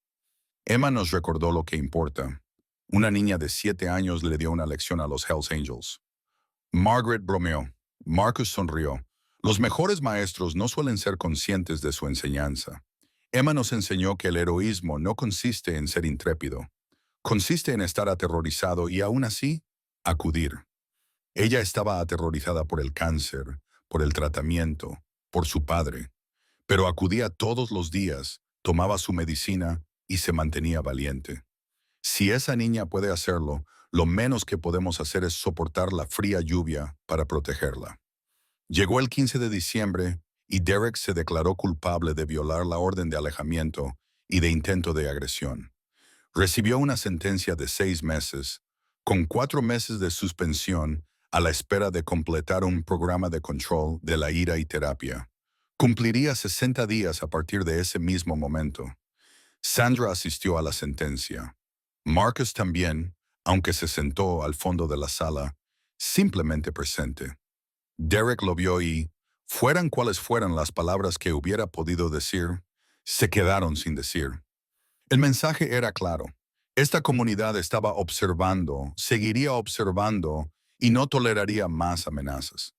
Emma nos recordó lo que importa. Una niña de 7 años le dio una lección a los Hells Angels. Margaret bromeó. Marcus sonrió. Los mejores maestros no suelen ser conscientes de su enseñanza. Emma nos enseñó que el heroísmo no consiste en ser intrépido. Consiste en estar aterrorizado y aún así, acudir. Ella estaba aterrorizada por el cáncer, por el tratamiento, por su padre, pero acudía todos los días, tomaba su medicina y se mantenía valiente. Si esa niña puede hacerlo, lo menos que podemos hacer es soportar la fría lluvia para protegerla. Llegó el 15 de diciembre y Derek se declaró culpable de violar la orden de alejamiento y de intento de agresión. Recibió una sentencia de 6 meses, con 4 meses de suspensión a la espera de completar un programa de control de la ira y terapia. Cumpliría 60 días a partir de ese mismo momento. Sandra asistió a la sentencia. Marcus también, aunque se sentó al fondo de la sala, simplemente presente. Derek lo vio y, fueran cuales fueran las palabras que hubiera podido decir, se quedaron sin decir. El mensaje era claro. Esta comunidad estaba observando, seguiría observando y no toleraría más amenazas.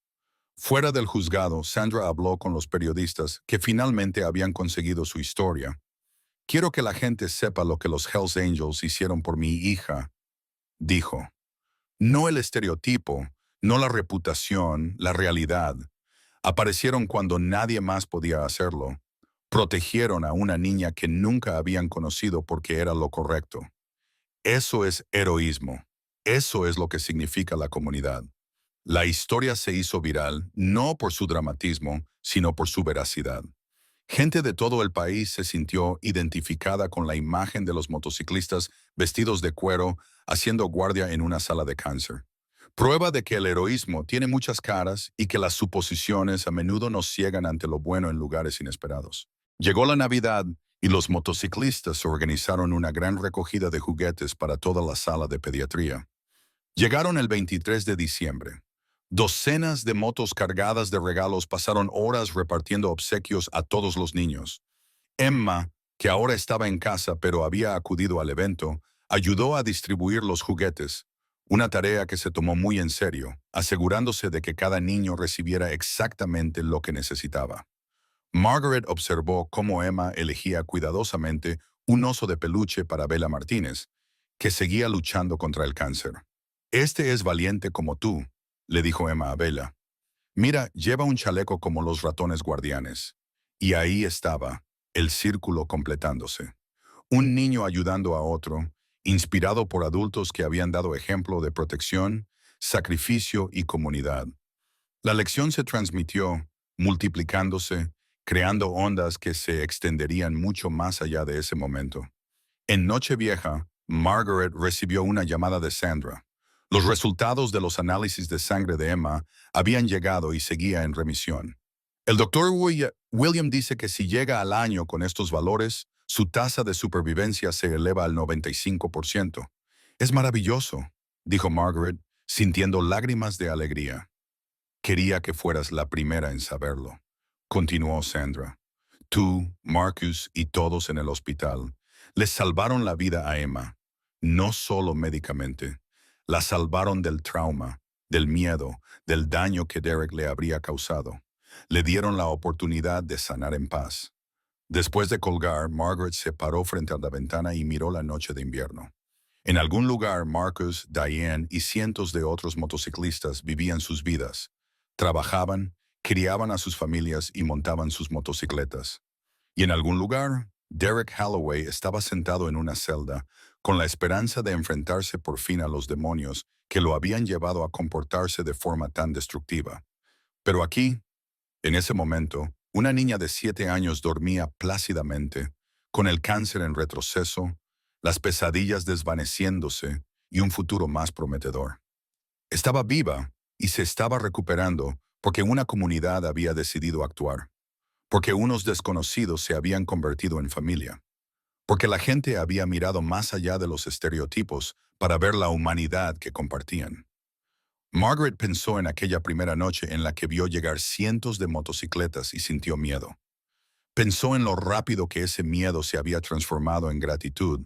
Fuera del juzgado, Sandra habló con los periodistas que finalmente habían conseguido su historia. Quiero que la gente sepa lo que los Hells Angels hicieron por mi hija, dijo. No el estereotipo, no la reputación, la realidad. Aparecieron cuando nadie más podía hacerlo. Protegieron a una niña que nunca habían conocido porque era lo correcto. Eso es heroísmo. Eso es lo que significa la comunidad. La historia se hizo viral no por su dramatismo, sino por su veracidad. Gente de todo el país se sintió identificada con la imagen de los motociclistas vestidos de cuero haciendo guardia en una sala de cáncer. Prueba de que el heroísmo tiene muchas caras y que las suposiciones a menudo nos ciegan ante lo bueno en lugares inesperados. Llegó la Navidad y los motociclistas organizaron una gran recogida de juguetes para toda la sala de pediatría. Llegaron el 23 de diciembre. Docenas de motos cargadas de regalos pasaron horas repartiendo obsequios a todos los niños. Emma, que ahora estaba en casa pero había acudido al evento, ayudó a distribuir los juguetes, una tarea que se tomó muy en serio, asegurándose de que cada niño recibiera exactamente lo que necesitaba. Margaret observó cómo Emma elegía cuidadosamente un oso de peluche para Bella Martínez, que seguía luchando contra el cáncer. Este es valiente como tú, le dijo Emma a Bella. Mira, lleva un chaleco como los ratones guardianes. Y ahí estaba, el círculo completándose. Un niño ayudando a otro, inspirado por adultos que habían dado ejemplo de protección, sacrificio y comunidad. La lección se transmitió, multiplicándose, creando ondas que se extenderían mucho más allá de ese momento. En Nochevieja, Margaret recibió una llamada de Sandra. Los resultados de los análisis de sangre de Emma habían llegado y seguía en remisión. El doctor William dice que si llega al año con estos valores, su tasa de supervivencia se eleva al 95%. Es maravilloso, dijo Margaret, sintiendo lágrimas de alegría. Quería que fueras la primera en saberlo, continuó Sandra. Tú, Marcus y todos en el hospital les salvaron la vida a Emma, no solo médicamente. La salvaron del trauma, del miedo, del daño que Derek le habría causado. Le dieron la oportunidad de sanar en paz. Después de colgar, Margaret se paró frente a la ventana y miró la noche de invierno. En algún lugar, Marcus, Diane y cientos de otros motociclistas vivían sus vidas. Trabajaban, criaban a sus familias y montaban sus motocicletas. Y en algún lugar, Derek Holloway estaba sentado en una celda, con la esperanza de enfrentarse por fin a los demonios que lo habían llevado a comportarse de forma tan destructiva. Pero aquí, en ese momento, una niña de 7 años dormía plácidamente, con el cáncer en retroceso, las pesadillas desvaneciéndose y un futuro más prometedor. Estaba viva y se estaba recuperando porque una comunidad había decidido actuar, porque unos desconocidos se habían convertido en familia, porque la gente había mirado más allá de los estereotipos para ver la humanidad que compartían. Margaret pensó en aquella primera noche en la que vio llegar cientos de motocicletas y sintió miedo. Pensó en lo rápido que ese miedo se había transformado en gratitud,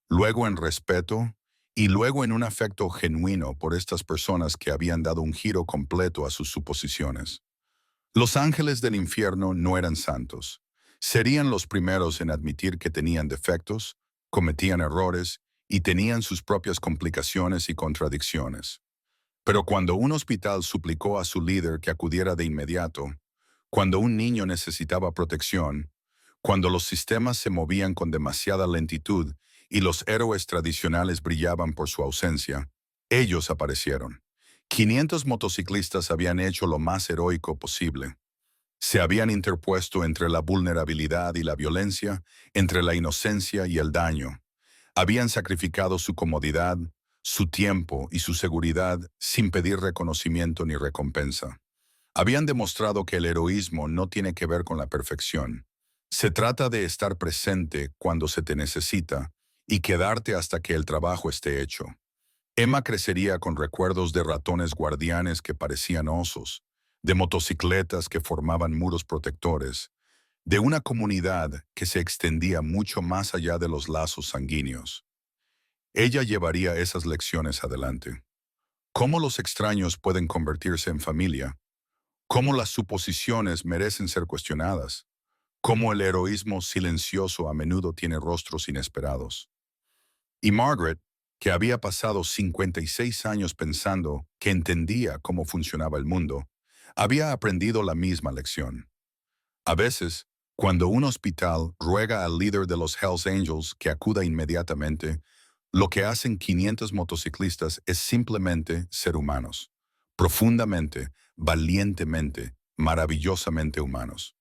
luego en respeto y luego en un afecto genuino por estas personas que habían dado un giro completo a sus suposiciones. Los ángeles del infierno no eran santos. Serían los primeros en admitir que tenían defectos, cometían errores y tenían sus propias complicaciones y contradicciones. Pero cuando un hospital suplicó a su líder que acudiera de inmediato, cuando un niño necesitaba protección, cuando los sistemas se movían con demasiada lentitud y los héroes tradicionales brillaban por su ausencia, ellos aparecieron. 500 motociclistas habían hecho lo más heroico posible. Se habían interpuesto entre la vulnerabilidad y la violencia, entre la inocencia y el daño. Habían sacrificado su comodidad, su tiempo y su seguridad sin pedir reconocimiento ni recompensa. Habían demostrado que el heroísmo no tiene que ver con la perfección. Se trata de estar presente cuando se te necesita y quedarte hasta que el trabajo esté hecho. Emma crecería con recuerdos de ratones guardianes que parecían osos, de motocicletas que formaban muros protectores, de una comunidad que se extendía mucho más allá de los lazos sanguíneos. Ella llevaría esas lecciones adelante. ¿Cómo los extraños pueden convertirse en familia? ¿Cómo las suposiciones merecen ser cuestionadas? ¿Cómo el heroísmo silencioso a menudo tiene rostros inesperados? Y Margaret, que había pasado 56 años pensando que entendía cómo funcionaba el mundo, había aprendido la misma lección. A veces, cuando un hospital ruega al líder de los Hells Angels que acuda inmediatamente, lo que hacen 500 motociclistas es simplemente ser humanos, profundamente, valientemente, maravillosamente humanos.